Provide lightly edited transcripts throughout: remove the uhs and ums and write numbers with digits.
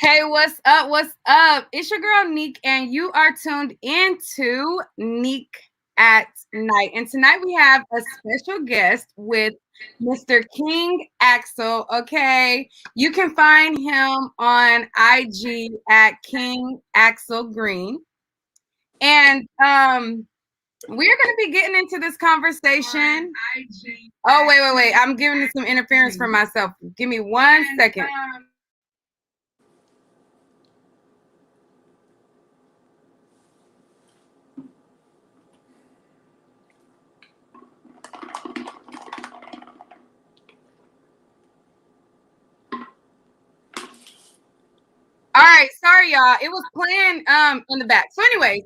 Hey, what's up? What's up? It's your girl Neek, and you are tuned into Neek at Night. And tonight we have a special guest with Mr. King Axel. Okay, you can find him on IG at King Axel Green, and we're gonna be getting into this conversation. Oh, wait! I'm giving it some interference for myself. Give me 1 second. All right, sorry y'all. It was playing in the back. So anyway,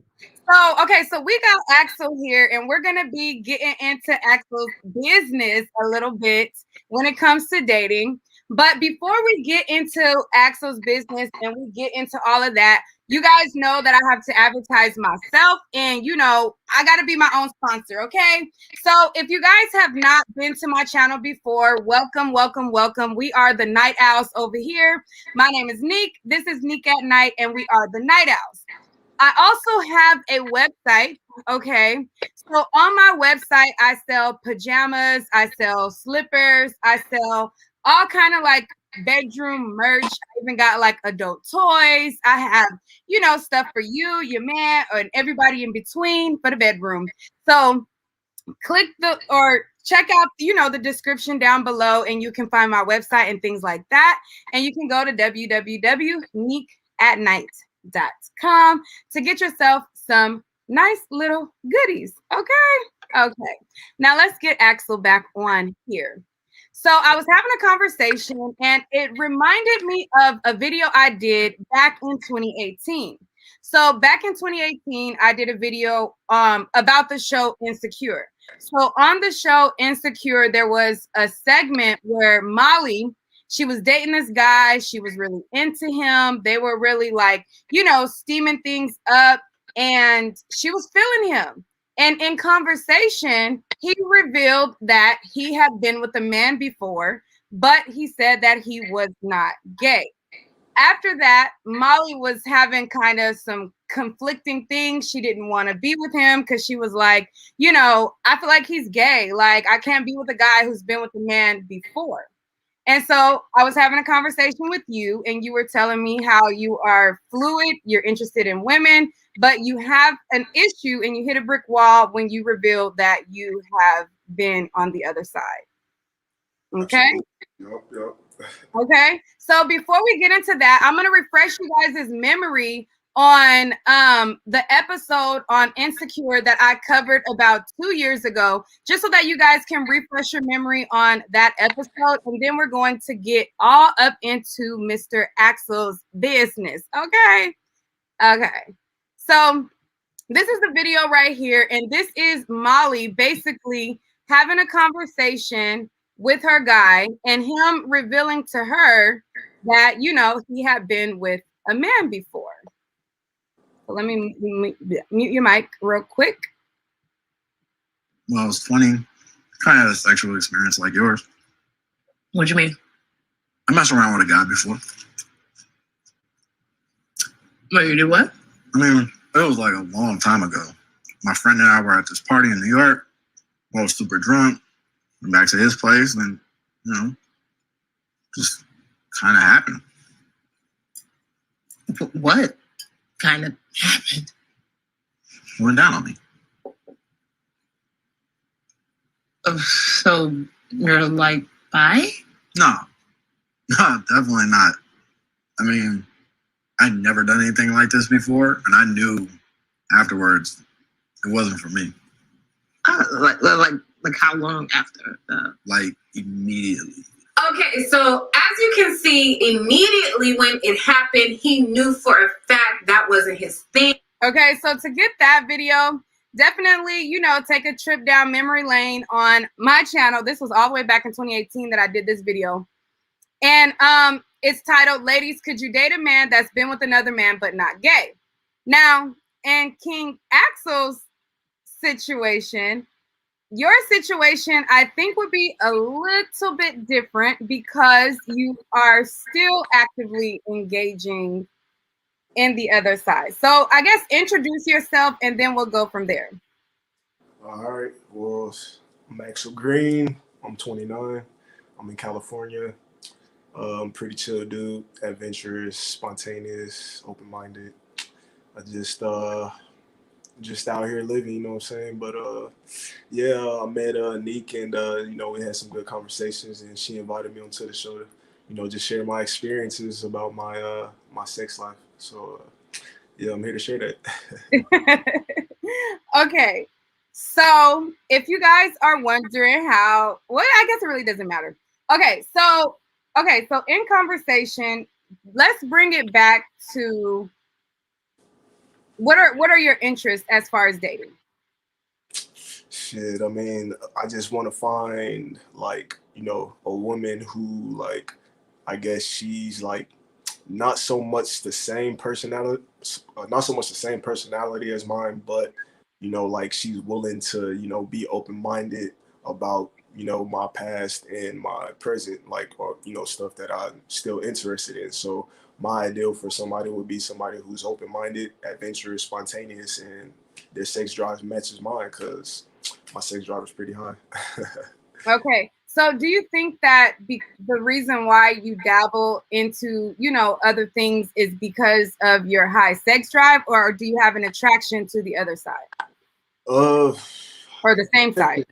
so we got Axel here, and we're gonna be getting into Axel's business a little bit when it comes to dating. But before we get into Axel's business and we get into all of that, you guys know that I have to advertise myself, and I got to be my own sponsor. Okay, so if you guys have not been to my channel before, welcome, welcome, welcome. We are the Night Owls over here. My name is Neek. This is Neek at Night, and we are the Night Owls. I also have a website. Okay, so on my website, I sell pajamas, I sell slippers, I sell all kind of like bedroom merch. I even got like adult toys. I have, stuff for you, your man, and everybody in between for the bedroom. So click or check out, the description down below, and you can find my website and things like that. And you can go to www.neekatnight.com to get yourself some nice little goodies. Okay. Now let's get Axel back on here. So I was having a conversation, and it reminded me of a video I did back in 2018. So back in 2018, I did a video about the show Insecure. So on the show Insecure, there was a segment where Molly, she was dating this guy. She was really into him. They were really like, steaming things up, and she was feeling him. And in conversation, he revealed that he had been with a man before, but he said that he was not gay. After that, Molly was having kind of some conflicting things. She didn't want to be with him because she was like, I feel like he's gay. Like, I can't be with a guy who's been with a man before. And so I was having a conversation with you, and you were telling me how you are fluid, you're interested in women, but you have an issue and you hit a brick wall when you revealed that you have been on the other side. Okay? Yep. Okay. So before we get into that, I'm going to refresh you guys' memory on the episode on Insecure that I covered about 2 years ago, just so that you guys can refresh your memory on that episode. And then we're going to get all up into Mr. Axel's business. Okay. So this is the video right here. And this is Molly basically having a conversation with her guy, and him revealing to her that, he had been with a man before. So let me mute your mic real quick. Well, I was 20, kind of had a sexual experience like yours. What do you mean? I messed around with a guy before. Wait, you did what? I mean, it was like a long time ago. My friend and I were at this party in New York. I was super drunk. Went back to his place, and just kind of happened. What kind of happened? He went down on me. So you're like, bi? No, definitely not. I mean, I'd never done anything like this before, and I knew afterwards it wasn't for me. Like how long after? Like immediately. Okay, so as you can see, immediately when it happened, he knew for a fact that wasn't his thing. Okay, so to get that video, definitely, take a trip down memory lane on my channel. This was all the way back in 2018 that I did this video. And it's titled, Ladies, Could You Date a Man That's Been With Another Man But Not Gay? Now, in King Axel's situation, your situation, I think, would be a little bit different because you are still actively engaging in the other side. So I guess introduce yourself and then we'll go from there. All right. Well, I'm Axel Green. I'm 29. I'm in California. I'm pretty chill dude, adventurous, spontaneous, open-minded. I just out here living, you know what I'm saying? But yeah, I met Neek and we had some good conversations and she invited me onto the show to, just share my experiences about my sex life. So yeah, I'm here to share that. Okay. So if you guys are wondering how, well, I guess it really doesn't matter. So in conversation, let's bring it back to what are your interests as far as dating? Shit, I mean, I just want to find like, a woman who like, I guess she's like not so much the same personality, not so much the same personality as mine, but like she's willing to, be open-minded about, my past and my present, like, or, stuff that I'm still interested in. So my ideal for somebody would be somebody who's open-minded, adventurous, spontaneous, and their sex drive matches mine because my sex drive is pretty high. Okay. So do you think that the reason why you dabble into, other things is because of your high sex drive, or do you have an attraction to the other side uh or the same side?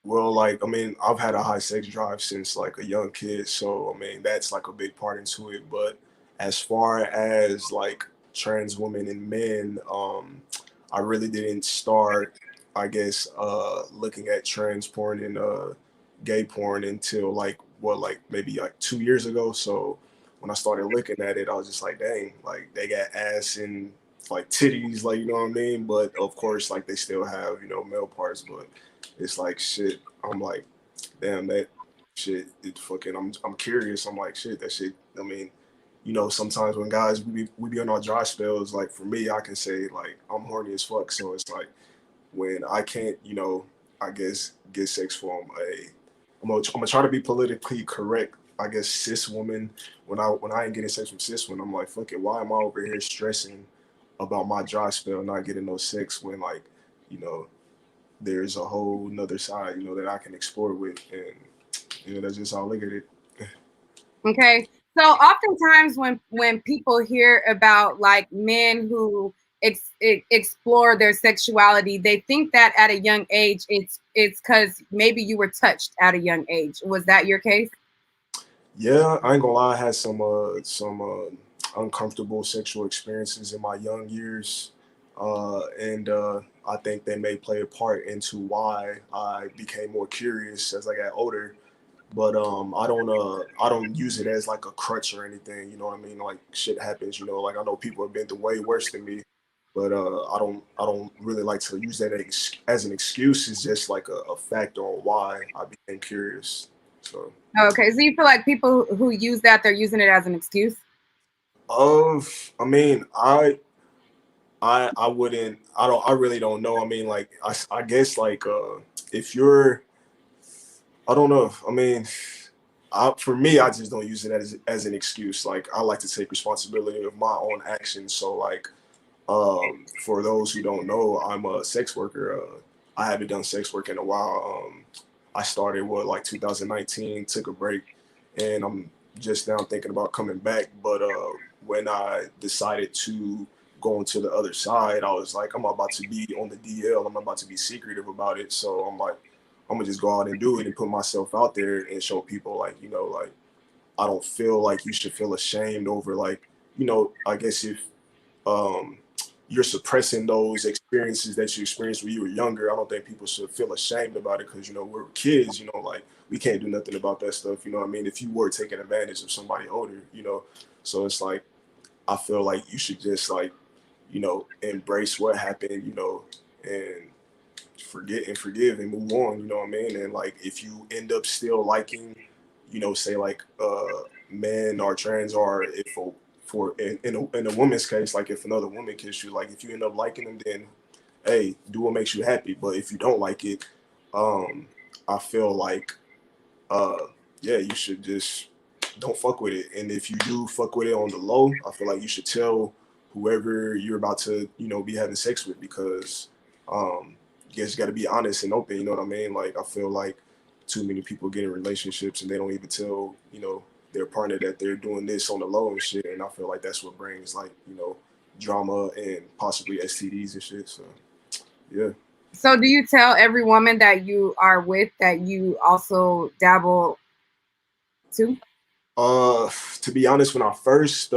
Well, like, I mean, I've had a high sex drive since like a young kid, so I mean, that's like a big part into it. But as far as like trans women and men, I really didn't start, I guess, looking at trans porn and gay porn until like what, like maybe like 2 years ago. So when I started looking at it, I was just like, dang, like they got ass and like titties, like you know what I mean. But of course, like they still have male parts, but it's like shit. I'm like, damn that shit. It fucking. I'm curious. I'm like shit. That shit. I mean, sometimes when guys we be on our dry spells, like for me, I can say like I'm horny as fuck. So it's like when I can't, I guess get sex from I'm gonna try to be politically correct. I guess cis woman. When I ain't getting sex from cis women, I'm like, fuck it. Why am I over here stressing about my dry spell, not getting no sex when like, you know, there's a whole nother side, that I can explore with, and that's just how I look at it. Okay. So oftentimes when people hear about like men who explore their sexuality, they think that at a young age it's because maybe you were touched at a young age. Was that your case? Yeah, I ain't gonna lie, I had uncomfortable sexual experiences in my young years, and I think they may play a part into why I became more curious as I got older. But I don't use it as like a crutch or anything. You know what I mean? Like shit happens. Like I know people have been through way worse than me, but I don't really like to use that as an excuse. It's just like a factor on why I became curious. So. Okay. So you feel like people who use that, they're using it as an excuse? I mean, I wouldn't. I really don't know. I mean, like, I guess like if you're, I don't know. I mean, for me, I just don't use it as an excuse. Like, I like to take responsibility of my own actions. So like, for those who don't know, I'm a sex worker. I haven't done sex work in a while. I started like 2019, took a break, and I'm just now thinking about coming back. But when I decided to go into the other side, I was like, I'm about to be on the DL. I'm about to be secretive about it. So I'm like, I'm gonna just go out and do it and put myself out there and show people like, like I don't feel like you should feel ashamed over like, I guess if um, you're suppressing those experiences that you experienced when you were younger. I don't think people should feel ashamed about it because, we're kids, like we can't do nothing about that stuff. You know what I mean? If you were taking advantage of somebody older, so it's like, I feel like you should just like, embrace what happened, and forget and forgive and move on, you know what I mean? And like, if you end up still liking, say like men or trans, or if for in a woman's case, like if another woman kisses you, like if you end up liking them, then hey, do what makes you happy. But if you don't like it, I feel like uh yeah, you should just don't fuck with it. And if you do fuck with it on the low, I feel like you should tell whoever you're about to, be having sex with, because you guys got to be honest and open. You know what I mean? Like, I feel like too many people get in relationships and they don't even tell, their partner that they're doing this on the low and shit. And I feel like that's what brings, like, drama and possibly STDs and shit. So yeah. So do you tell every woman that you are with that you also dabble too? To be honest, when I first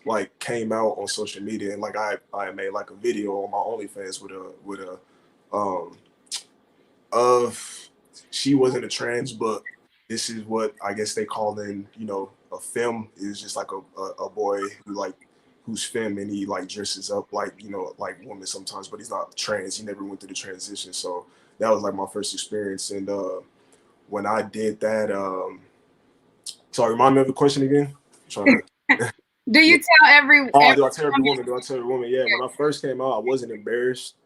like came out on social media, and like I made like a video on my OnlyFans with a um of she wasn't a trans, but this is what I guess they call in, a femme is just like a boy who's femme, and he like dresses up like, like women sometimes, but he's not trans. He never went through the transition. So that was like my first experience. And when I did that, sorry, remind me of the question again. I'm trying to Do you tell every Oh, do I tell every woman? Do I tell every woman? Yeah, when I first came out, I wasn't embarrassed.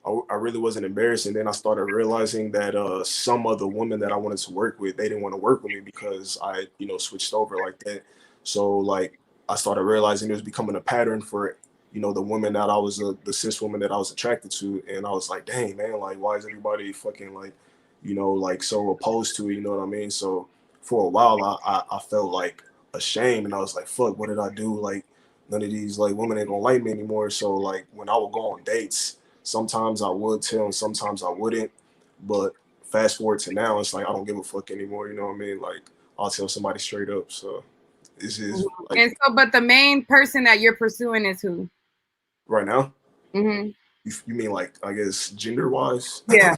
I really wasn't embarrassed. And then I started realizing that some of the women that I wanted to work with, they didn't want to work with me because I, switched over like that. So like I started realizing it was becoming a pattern for, the women that I was, the cis woman that I was attracted to. And I was like, dang, man, like, why is everybody fucking like, like so opposed to it? You know what I mean? So for a while, I felt like ashamed, and I was like, fuck, what did I do? Like, none of these like women ain't gonna like me anymore. So like when I would go on dates, sometimes I would tell and sometimes I wouldn't. But fast forward to now, it's like I don't give a fuck anymore. You know what I mean? Like I'll tell somebody straight up. So this is like And so, but the main person that you're pursuing is who? right now. Mm-hmm. You mean like I guess gender wise? Yeah.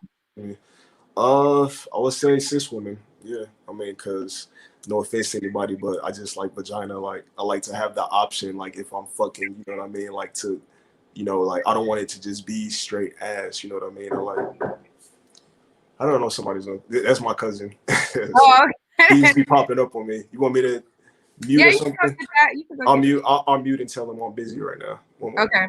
I would say cis women. Yeah, I mean, cause no offense to anybody, but I just like vagina. Like I like to have the option. Like if I'm fucking, you know what I mean? Like to, like I don't want it to just be straight ass. You know what I mean? I don't know. Somebody's on. That's my cousin. Oh, He used okay. to be popping up on me. You want me to mute Yeah, or you can go something? get that. You can go I'll get mute. I'll mute and tell him I'm busy right now. One that. moment. Okay.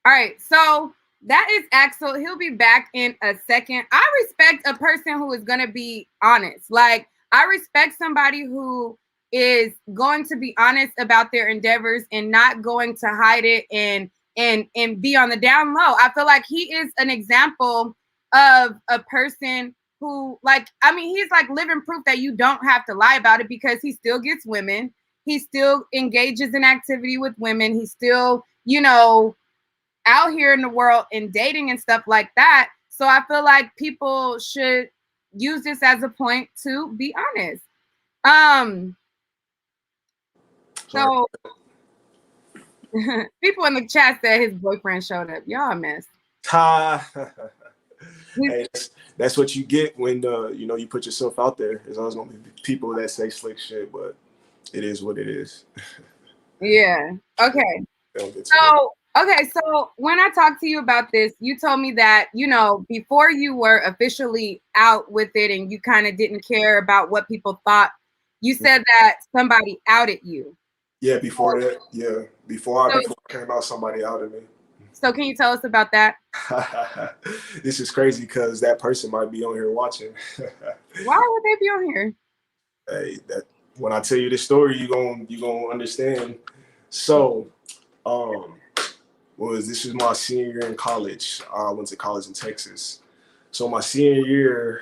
All right. So that is Axel. He'll be back in a second. I respect a person who is going to be honest. Like, I respect somebody who is going to be honest about their endeavors and not going to hide it and be on the down low. I feel like he is an example of a person who, like, I mean, he's like living proof that you don't have to lie about it, because he still gets women. He still engages in activity with women. He still, out here in the world and dating and stuff like that. So I feel like people should use this as a point to be honest. Sorry. So people in the chat said his boyfriend showed up. Y'all messed. Ha. Hey, that's what you get when you put yourself out there. There's always gonna be people that say slick shit, but it is what it is. Yeah. Okay. They don't get to it. So okay, so when I talked to you about this, you told me that, before you were officially out with it and you kind of didn't care about what people thought, you said that somebody outed you. Yeah, before that, yeah, before So, I came out, somebody outed me. so can you tell us about that? This is crazy because that person might be on here watching. Why would they be on here? Hey, that when I tell you this story, you gonna understand. So, this is my senior year in college. I went to college in Texas. So my senior year,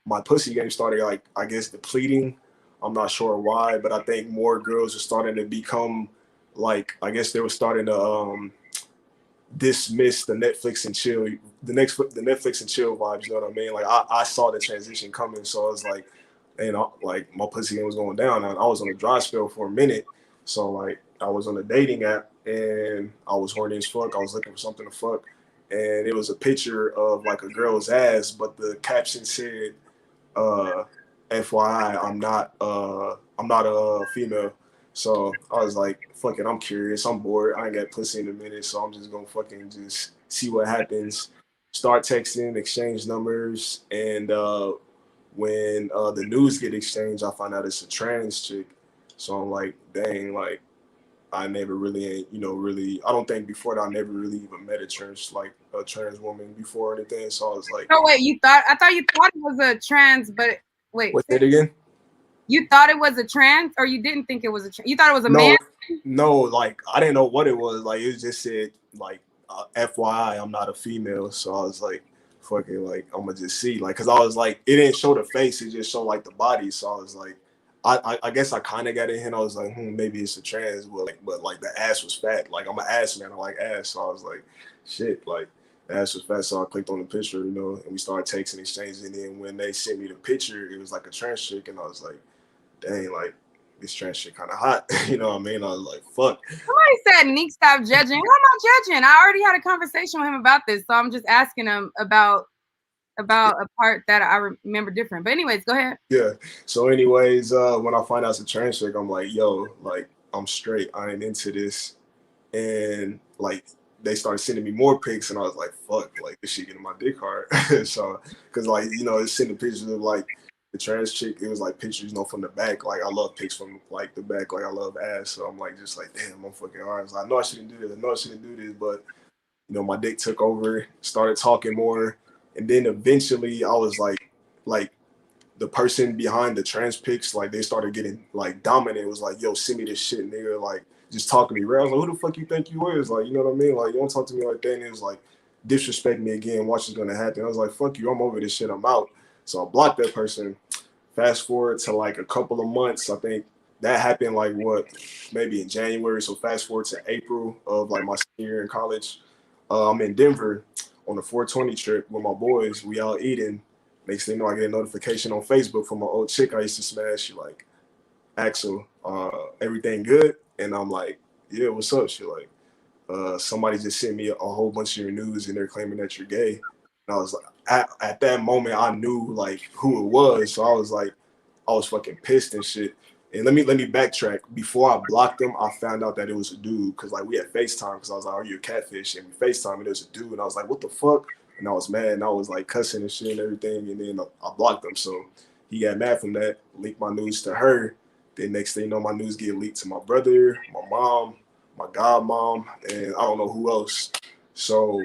my pussy game started, like, I guess, depleting. I'm not sure why, but I think more girls are starting to become like, I guess they were starting to dismiss the Netflix and chill, the Netflix and chill vibes. You know what I mean? Like I saw the transition coming, so I was like, like my pussy game was going down, and I was on a dry spell for a minute. So like I was on a dating app and I was horny as fuck. I was looking for something to fuck, and it was a picture of like a girl's ass, but the caption said, FYI, I'm not a female. So I was like, fuck it, I'm curious, I'm bored, I ain't got pussy in a minute, so I'm just gonna fucking just see what happens. Start texting, exchange numbers, and when the news get exchanged, I find out it's a trans chick. So I'm like, dang, like I never really ain't, really. I don't think before that I never really even met a trans woman before or anything. So I was like, Oh wait, I thought you thought it was a trans, but wait, what's that again? You thought it was a trans, or you didn't think it was a trans? You thought it was a No, man? no, like I didn't know what it was. Like it just said like FYI, I'm not a female. So I was like, fucking like I'm gonna just see, like, cause I was like, it didn't show the face, it just showed like the body. So I was like, I guess I kind of got it in. I was like, maybe it's a trans, but like the ass was fat. Like I'm an ass man, I like ass. So I was like, shit, like the ass was fat. So I clicked on the picture, and we started texting, exchanging. And then when they sent me the picture, it was like a trans chick, and I was like, dang, like this trans shit kind of hot. You know what I mean? I was like, fuck. Somebody said Neek stop judging. I'm not judging. I already had a conversation with him about this, so I'm just asking him about a part that I remember different. But anyways, go ahead. Yeah. So anyways, when I find out it's a trans chick, I'm like, yo, like I'm straight. I ain't into this. And like they started sending me more pics, and I was like, fuck, like this shit getting my dick hard. So, cause like it's sending pictures of like the trans chick. It was like pictures, from the back. Like I love pics from like the back. Like I love ass. So I'm like, just like, damn, I'm fucking hard. So I know I shouldn't do this. I know I shouldn't do this, but my dick took over. Started talking more, and then eventually I was like the person behind the trans pics, like they started getting like dominant. It was like, yo, send me this shit, nigga. Like just talking to me. I was like, who the fuck you think you is? Like, you know what I mean? Like, you don't talk to me like that. And it was like, disrespect me again. Watch what's gonna happen. I was like, fuck you. I'm over this shit. I'm out. So I blocked that person. Fast forward to like a couple of months. I think that happened like maybe in January. So fast forward to April of like my senior year in college. I'm in Denver on a 420 trip with my boys. We out eating. Next thing you know, I get a notification on Facebook from my old chick I used to smash. She like, Axel, everything good? And I'm like, yeah, what's up? She like, somebody just sent me a whole bunch of your news and they're claiming that you're gay. And I was like, at that moment, I knew like who it was. So I was like, I was fucking pissed and shit. And let me backtrack. Before I blocked him, I found out that it was a dude because like we had FaceTime because I was like, are you a catfish? And we FaceTime and it was a dude. And I was like, what the fuck? And I was mad and I was like cussing and shit and everything. And then I blocked him. So he got mad from that, leaked my news to her. Then next thing you know, my news get leaked to my brother, my mom, my godmom, and I don't know who else. So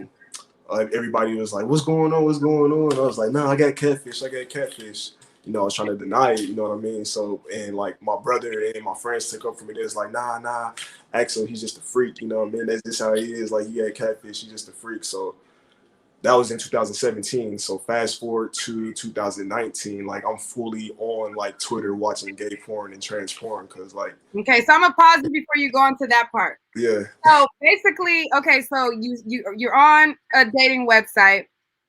everybody was like, what's going on? What's going on? And I was like, no, I got catfish. I got catfish. I was trying to deny it, you know what I mean? So, and like my brother and my friends took up for me. They was like, nah, Axel, he's just a freak, you know what I mean? That's just how he is. Like, he got catfish. He's just a freak. So that was in 2017. So fast forward to 2019, like I'm fully on like Twitter watching gay porn and trans porn because like. Okay, so I'm gonna pause you before you go on to that part. Yeah. So basically, okay, so you're on a dating website.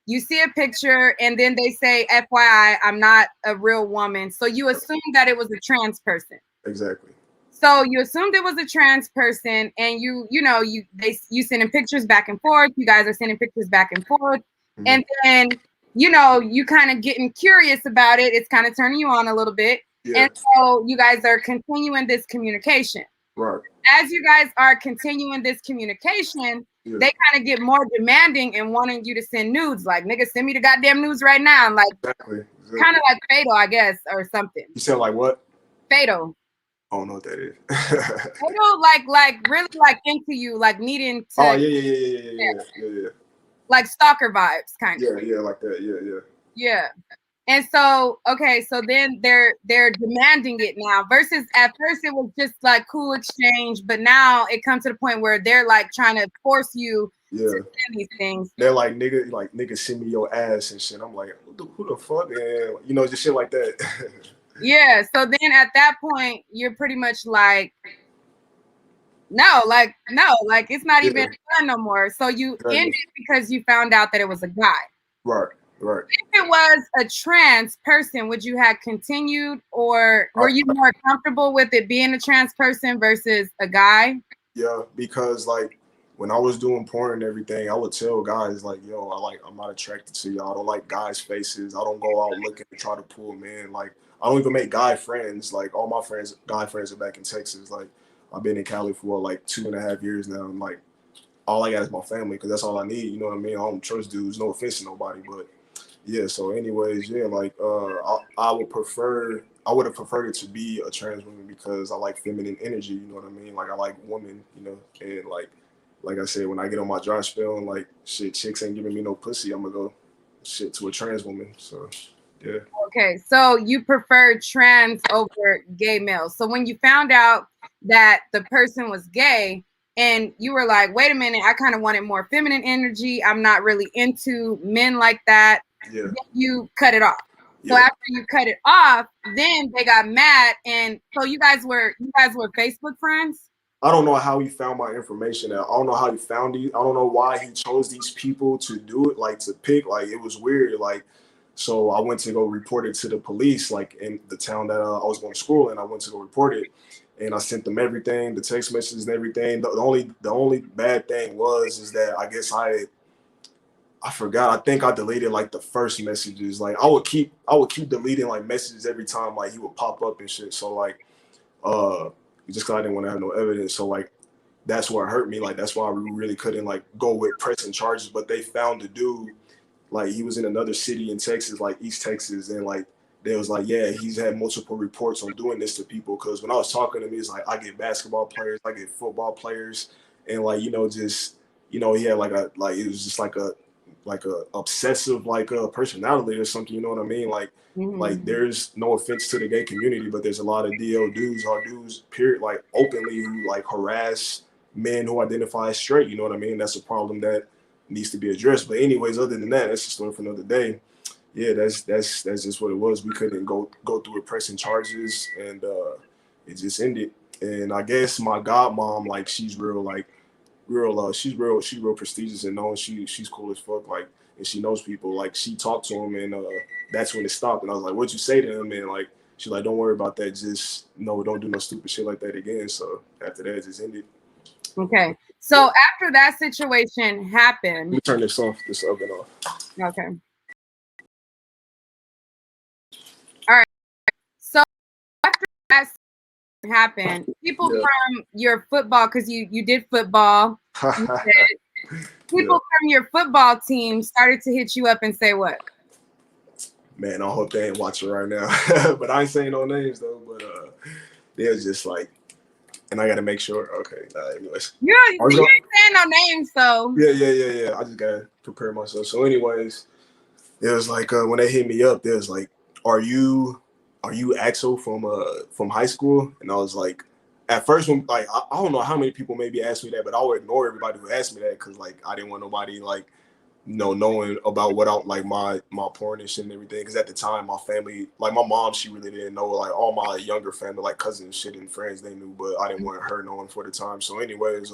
You see a picture and then they say, FYI, I'm not a real woman. So you assume that it was a trans person. Exactly. So you assumed it was a trans person and you sending pictures back and forth. You guys are sending pictures back and forth. Mm-hmm. And then, you kind of getting curious about it. It's kind of turning you on a little bit. Yeah. And so you guys are continuing this communication. Right. As you guys are continuing this communication, yeah, they kind of get more demanding and wanting you to send nudes. Like, nigga, send me the goddamn news right now. Like, exactly. Kind of like fatal, I guess, or something. You said like what? Fatal. I don't know what that is. Fatal, like really like into you, like needing to. Oh yeah. Like stalker vibes, kind of. Yeah, like that. Yeah. Yeah. And so, okay, so then they're demanding it now versus at first it was just like cool exchange, but now it comes to the point where they're like trying to force you to send these things. They're like, nigga, send me your ass and shit. I'm like, who the fuck? And, just shit like that. Yeah. So then at that point, you're pretty much like, no, it's not even fun no more. So you ended because you found out that it was a guy. Right. If it was a trans person, would you have continued, or were you more comfortable with it being a trans person versus a guy? Yeah, because like when I was doing porn and everything, I would tell guys like, yo, I'm not attracted to y'all. I don't like guys' faces. I don't go out looking to try to pull them in. Like I don't even make guy friends. Like all my guy friends are back in Texas. Like I've been in Cali for like 2.5 years now. And like all I got is my family because that's all I need. You know what I mean? I don't trust dudes. No offense to nobody, but yeah. So anyways, yeah. Like I would prefer. I would have preferred it to be a trans woman because I like feminine energy. You know what I mean? Like I like women. You know, and like I said, when I get on my dry spell and like shit, chicks ain't giving me no pussy, I'm gonna go shit to a trans woman. So yeah. Okay, so you prefer trans over gay males. So when you found out that the person was gay and you were like, wait a minute, I kind of wanted more feminine energy. I'm not really into men like that. Yeah. Then you cut it off. So Yeah. after you cut it off, then they got mad. And so you guys were Facebook friends? I don't know how he found my information. I don't know how he found it. I don't know why he chose these people to do it, like to pick. Like it was weird. Like, so I went to go report it to the police, like in the town that I was going to school in. I went to go report it, and I sent them everything, the text messages and everything. The only bad thing is that I guess I forgot. I think I deleted like the first messages. Like I would keep deleting like messages every time like he would pop up and shit. So like uh just because I didn't want to have no evidence. So like that's what hurt me. Like that's why we really couldn't like go with pressing charges. But they found the dude, like he was in another city in Texas, like East Texas, and like they was like, yeah, he's had multiple reports on doing this to people. Because when I was talking to him, he's like, I get basketball players, I get football players, and like just he had like it was just like a obsessive like a personality or something. You know what I mean? Like there's no offense to the gay community, but there's a lot of DL dudes or dudes, period, like openly who like harass men who identify as straight. You know what I mean? That's a problem that needs to be addressed. But anyways, other than that, that's a story for another day. Yeah, that's just what it was. We couldn't go through with pressing charges, and it just ended. And I guess my godmom, like she's real prestigious and known. She's cool as fuck, like, and she knows people. Like she talked to him, and that's when it stopped. And I was like, "What'd you say to him?" And like she's like, "Don't worry about that. Just no, don't do no stupid shit like that again." So after that, it just ended. Okay. So after that situation happened, Let me turn this oven off. okay. All right. So after that happened, people from your football, because you did football, people from your football team started to hit you up and say what? Man, I hope they ain't watching right now. But I ain't saying no names though. But they was just like, and I gotta make sure. Okay, anyways. You ain't saying no names, so. Yeah. I just gotta prepare myself. So, anyways, it was like when they hit me up, they was like, "Are you Axel from high school?" And I was like, at first, when like I don't know how many people maybe asked me that, but I would ignore everybody who asked me that because like I didn't want nobody like knowing about what I like my porn and shit and everything. Because at the time, my family, like my mom, she really didn't know. Like all my younger family, like cousins, shit, and friends, they knew, but I didn't want her knowing for the time. So, anyways,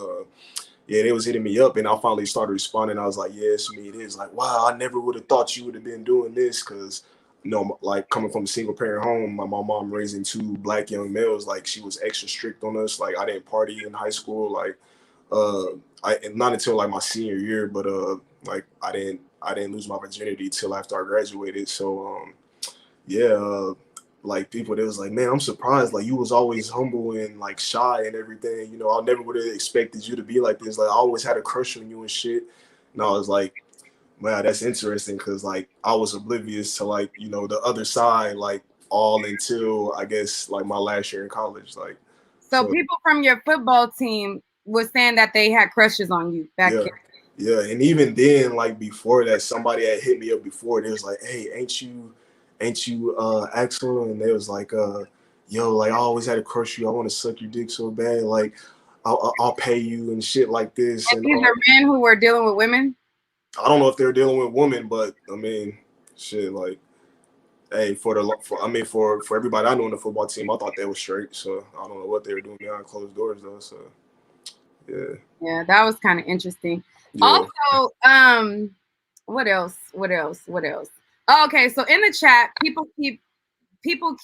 yeah, they was hitting me up, and I finally started responding. I was like, "Yeah, it's me. It is." Like, wow, I never would have thought you would have been doing this, because like coming from a single parent home, my mom raising two black young males, like she was extra strict on us. Like I didn't party in high school, like not until like my senior year, but like I didn't lose my virginity till after I graduated. So yeah, like people, they was like, man, I'm surprised. Like you was always humble and like shy and everything. I never would have expected you to be like this. Like I always had a crush on you and shit. And I was like, wow, that's interesting, because like I was oblivious to like the other side, like all until I guess like my last year in college. Like So people from your football team was saying that they had crushes on you back then. Yeah, and even then, like before that, somebody had hit me up before. They was like, "Hey, ain't you Axel?" And they was like, "Yo, like I always had a crush on you. I want to suck your dick so bad. Like I'll pay you and shit like this." And these are men who were dealing with women? I don't know if they're dealing with women, but I mean, shit, like, hey, for everybody I know in the football team, I thought they were straight. So I don't know what they were doing behind closed doors though. So yeah. Yeah, that was kind of interesting. Yeah. Also, what else? Okay, so in the chat, people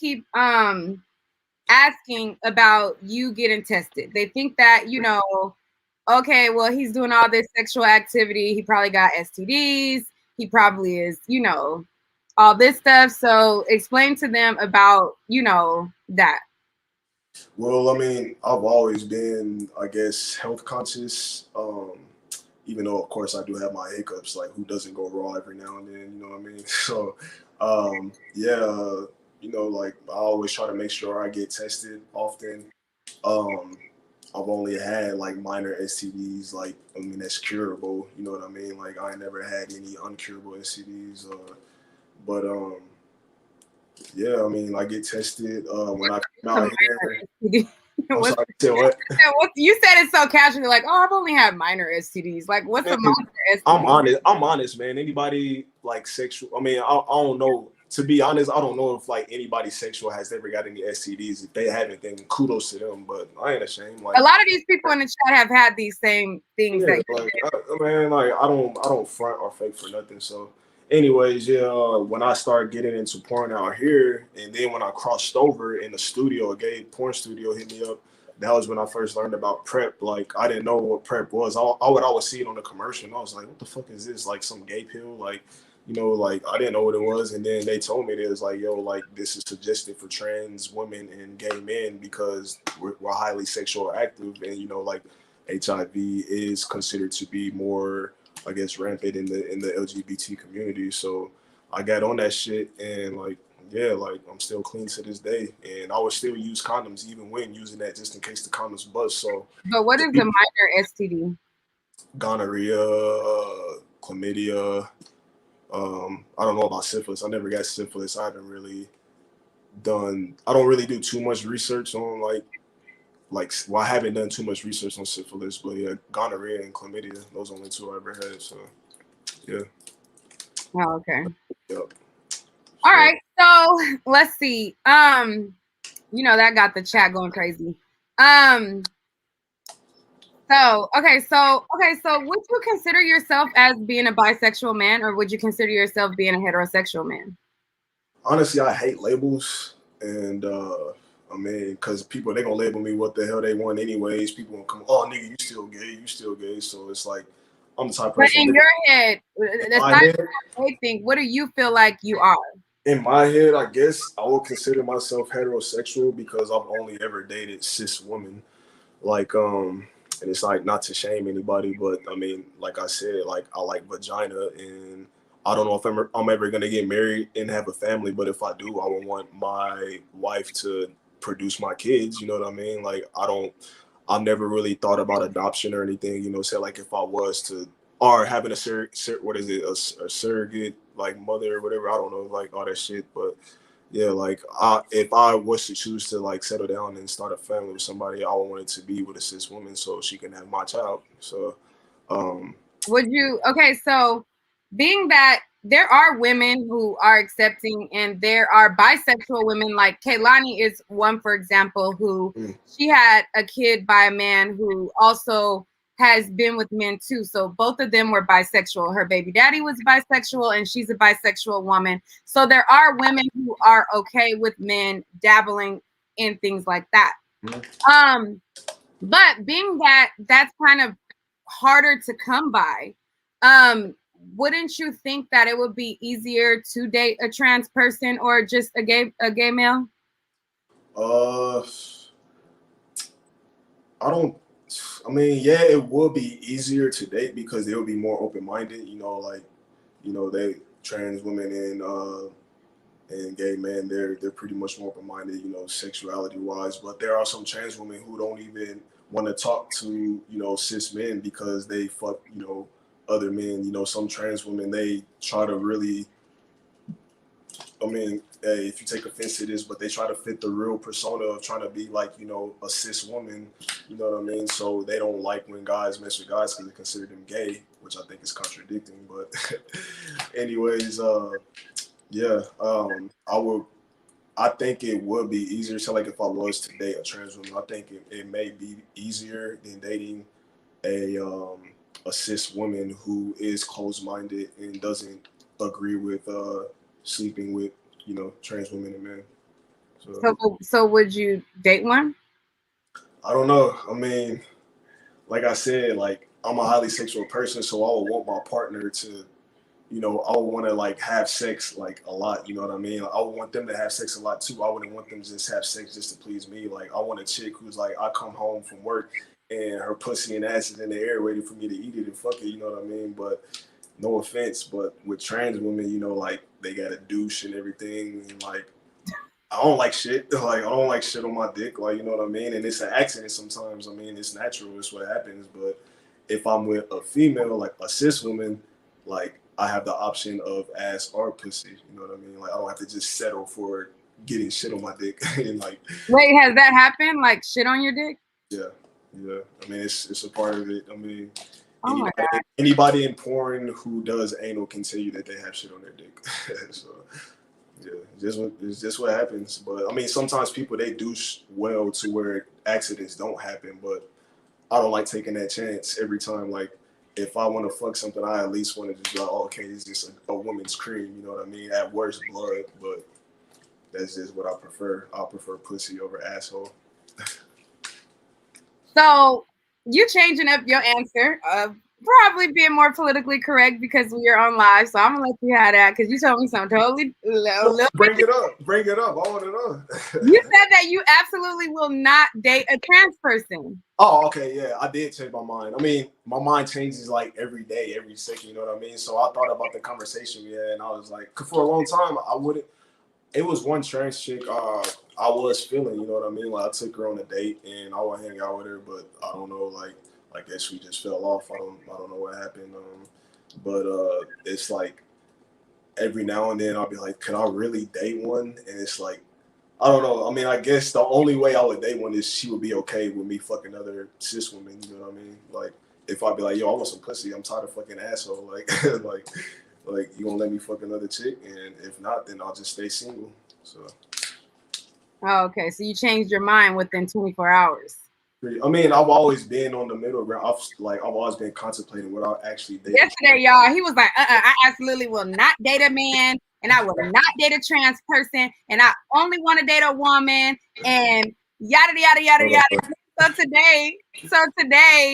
keep asking about you getting tested. They think that, okay, well, he's doing all this sexual activity. He probably got STDs. He probably is, all this stuff. So explain to them about, that. Well, I mean, I've always been, I guess, health conscious. Even though, of course, I do have my hiccups. Like, who doesn't go raw every now and then? You know what I mean? So, yeah. you know, like I always try to make sure I get tested often. Um, I've only had like minor STDs, like I mean that's curable. You know what I mean? Like I ain't never had any uncurable STDs. But yeah, I mean I get tested when I come out here. I'm What's, sorry, say what? you said it so casually, like, oh, I've only had minor STDs. Like, what's a minor STD? I'm honest, man. Anybody like sexual? I mean, I don't know. To be honest, I don't know if like anybody sexual has ever got any STDs. If they haven't, then kudos to them. But I ain't ashamed. Like A lot of these people in the chat have had these same things. yeah, That like man, like I don't front or fake for nothing. So, anyways, yeah, when I started getting into porn out here, and then when I crossed over in the studio, a gay porn studio hit me up. That was when I first learned about prep. Like I didn't know what prep was. I would always see it on the commercial, and I was like, "What the fuck is this? Like some gay pill?" Like, you know, like I didn't know what it was. And then they told me it was like, "Yo, like this is suggested for trans women and gay men because we're highly sexual active, and you know, like HIV is considered to be more, I guess, rampant in the LGBT community." So I got on that shit, and like yeah, like I'm still clean to this day, and I would still use condoms even when using that just in case the condoms bust. So, But what is a minor STD? Gonorrhea, chlamydia. I don't know about syphilis. I never got syphilis. I haven't really done. I don't really do too much research on well, I haven't done too much research on syphilis, but yeah, gonorrhea and chlamydia. Those are only two I ever had. So, yeah. Oh, okay. Yep. All right. So let's see. You know, that got the chat going crazy. So would you consider yourself as being a bisexual man, or would you consider yourself being a heterosexual man? Honestly, I hate labels, and I mean, because people they gonna label me what the hell they want anyways. People gonna come, oh nigga, you still gay. So it's like I'm the type of But person. in your head, aside from what they think, what do you feel like you are? In my head, I guess I would consider myself heterosexual because I've only ever dated cis women. Like, and it's like not to shame anybody, but I mean, like I said, like I like vagina, and I don't know if I'm ever gonna get married and have a family, but if I do, I would want my wife to produce my kids. You know what I mean? Like I've never really thought about adoption or anything. You know, say like if I was to or having a surrogate like mother or whatever. I don't know, like all that shit, but yeah, like if I was to choose to like settle down and start a family with somebody, I would want it to be with a cis woman so she can have my child. So, would you? Okay, so being that there are women who are accepting, and there are bisexual women, like Kaylani is one, for example, who she had a kid by a man who also has been with men too. So both of them were bisexual. Her baby daddy was bisexual, and she's a bisexual woman. So there are women who are okay with men dabbling in things like that. But being that that's kind of harder to come by, wouldn't you think that it would be easier to date a trans person or just a gay male? I don't. I mean, yeah, it would be easier to date because they would be more open minded. You know, like they trans women and gay men, they're pretty much more open minded. You know, sexuality wise, but there are some trans women who don't even want to talk to cis men because they fuck other men. You know, some trans women they try to really. I mean, hey, if you take offense to this, but they try to fit the real persona of trying to be like, a cis woman, you know what I mean? So they don't like when guys mess with guys because they consider them gay, which I think is contradicting. But anyways, yeah, I think it would be easier. So like if I was to date a trans woman, I think it may be easier than dating a cis woman who is closed-minded and doesn't agree with sleeping with trans women and men. So would you date one? I don't know. I mean, like I said, like I'm a highly sexual person, so I would want my partner to, I would want to like have sex like a lot. You know what I mean? I would want them to have sex a lot too. I wouldn't want them to just have sex just to please me. Like I want a chick who's like, I come home from work and her pussy and ass is in the air waiting for me to eat it and fuck it. You know what I mean? But no offense, but with trans women, like they got a douche and everything, and like I don't like shit. Like, I don't like shit on my dick. Like, you know what I mean? And it's an accident sometimes. I mean, it's natural. It's what happens. But if I'm with a female, like a cis woman, like I have the option of ass or pussy. You know what I mean? Like, I don't have to just settle for getting shit on my dick. And like, Wait, has that happened? Like shit on your dick? yeah, yeah. I mean, it's a part of it. I mean, Oh my anybody in porn who does anal can tell you that they have shit on their dick. So. Yeah, it's just what happens. But I mean, sometimes people they do well to where accidents don't happen. But I don't like taking that chance every time. Like, if I want to fuck something, I at least want to just be like, oh, okay, it's just a woman's cream. You know what I mean? At worst, blood. But that's just what I prefer. I prefer pussy over asshole. So you changing up your answer of probably being more politically correct because we are on live. So I'm gonna let you have that because you told me something totally. Bring it up. Bring it up. I want to know. You said that you absolutely will not date a trans person. Oh, okay, yeah, I did change my mind. I mean, my mind changes like every day, every second. You know what I mean? So I thought about the conversation we had, and I was like, 'cause for a long time, I wouldn't. It was one trans chick I was feeling. You know what I mean? Like I took her on a date, and I would hang out with her, but I don't know, like I guess we just fell off. I don't know what happened. But it's like every now and then I'll be like, can I really date one? And it's like, I don't know. I mean, I guess the only way I would date one is she would be okay with me fucking other cis women. You know what I mean? Like, if I'd be like, yo, I want some pussy. I'm tired of fucking asshole. Like, like you gonna let me fuck another chick? And if not, then I'll just stay single. So. Oh, okay. So you changed your mind within 24 hours. I mean, I've always been on the middle ground. I've always been contemplating without actually dating. Yesterday, y'all, he was like, I absolutely will not date a man, and I will not date a trans person, and I only want to date a woman, and yada yada yada yada. So today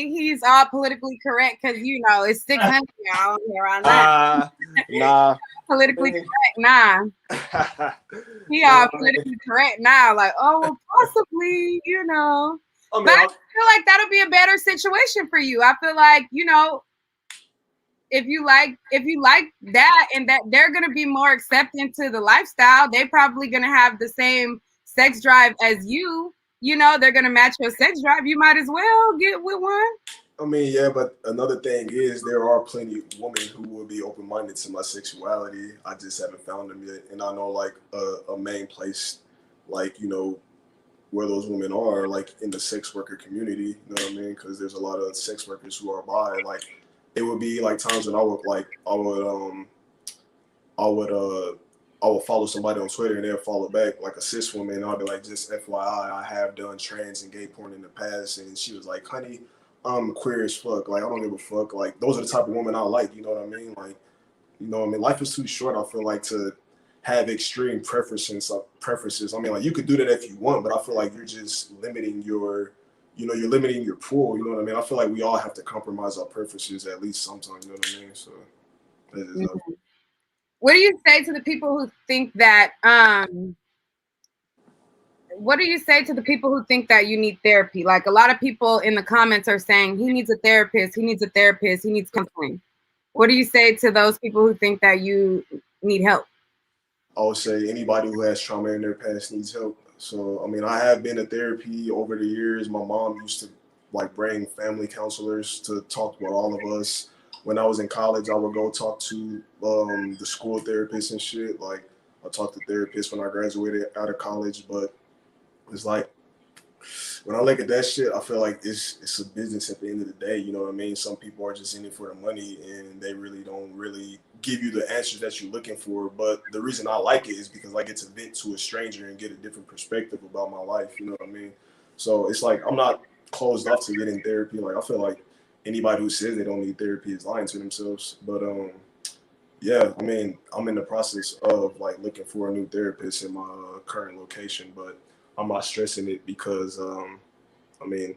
he's all politically correct because you know it's 600 y'all here on that. Nah. Politically correct, nah. He all politically correct now, like, oh well, possibly, you know. I mean, but I feel like that'll be a better situation for you. I feel like, you know, if you like that and that they're gonna be more accepting to the lifestyle, they're probably gonna have the same sex drive as you. You know, they're gonna match your sex drive. You might as well get with one. I mean, yeah, but another thing is there are plenty of women who will be open-minded to my sexuality. I just haven't found them yet. And I know like a main place, like, you know, where those women are, like in the sex worker community, you know what I mean? Because there's a lot of sex workers who are bi. Like, it would be like times when I would follow somebody on Twitter and they'll follow back like a cis woman. And I'll be like, just FYI, I have done trans and gay porn in the past. And she was like, honey, I'm queer as fuck. Like, I don't give a fuck. Like, those are the type of women I like. You know what I mean? Like, you know what I mean? Life is too short, I feel like, to have extreme preferences. I mean, like, you could do that if you want, but I feel like you're just limiting your, you know, you're limiting your pool. You know what I mean? I feel like we all have to compromise our preferences at least sometimes. You know what I mean? So, what do you say to the people who think that? What do you say to the people who think that you need therapy? Like a lot of people in the comments are saying he needs a therapist. He needs a therapist. He needs counseling. What do you say to those people who think that you need help? I would say anybody who has trauma in their past needs help. So, I mean, I have been to therapy over the years. My mom used to like bring family counselors to talk with all of us. When I was in college, I would go talk to the school therapist and shit. Like, I talked to therapists when I graduated out of college, but it's like, when I look at that shit, I feel like it's a business at the end of the day. You know what I mean? Some people are just in it for the money and they really don't really give you the answers that you're looking for. But the reason I like it is because I get to vent to a stranger and get a different perspective about my life. You know what I mean? So it's like, I'm not closed off to getting therapy. Like, I feel like anybody who says they don't need therapy is lying to themselves. But yeah, I mean, I'm in the process of like looking for a new therapist in my current location, but I'm not stressing it because, I mean,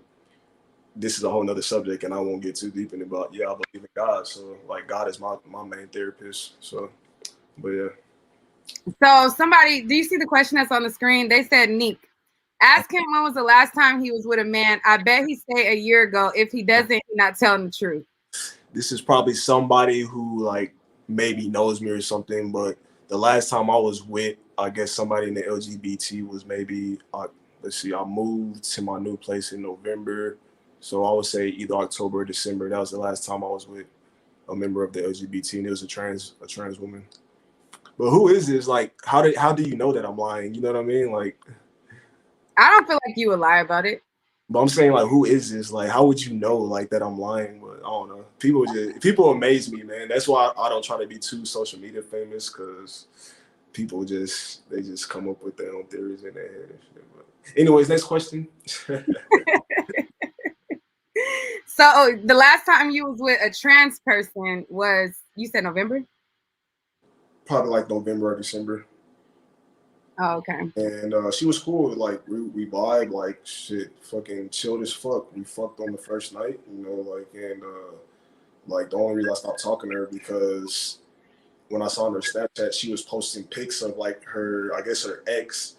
this is a whole nother subject and I won't get too deep in it, but yeah, I believe in God. So like God is my main therapist. So, but yeah. So somebody, do you see the question that's on the screen? They said, Nick, ask him when was the last time he was with a man. I bet he say a year ago. If he doesn't, he's not telling the truth. This is probably somebody who like maybe knows me or something, but the last time I was with I guess somebody in the LGBT was maybe, let's see, I moved to my new place in November. So I would say either October or December. That was the last time I was with a member of the LGBT, and it was a trans woman. But who is this? Like, how do you know that I'm lying? You know what I mean? Like, I don't feel like you would lie about it. but I'm saying, like, who is this? Like, how would you know, like, that I'm lying? But I don't know. People amaze me, man. That's why I don't try to be too social media famous, because people they just come up with their own theories in their head and shit. But anyways, next question. So the last time you was with a trans person was, you said November? Probably like November or December. Oh, okay. And she was cool. Like we vibe, like shit, fucking chilled as fuck. We fucked on the first night, you know, like, and like the only reason I stopped talking to her because when I saw on her Snapchat, she was posting pics of like her, I guess her ex,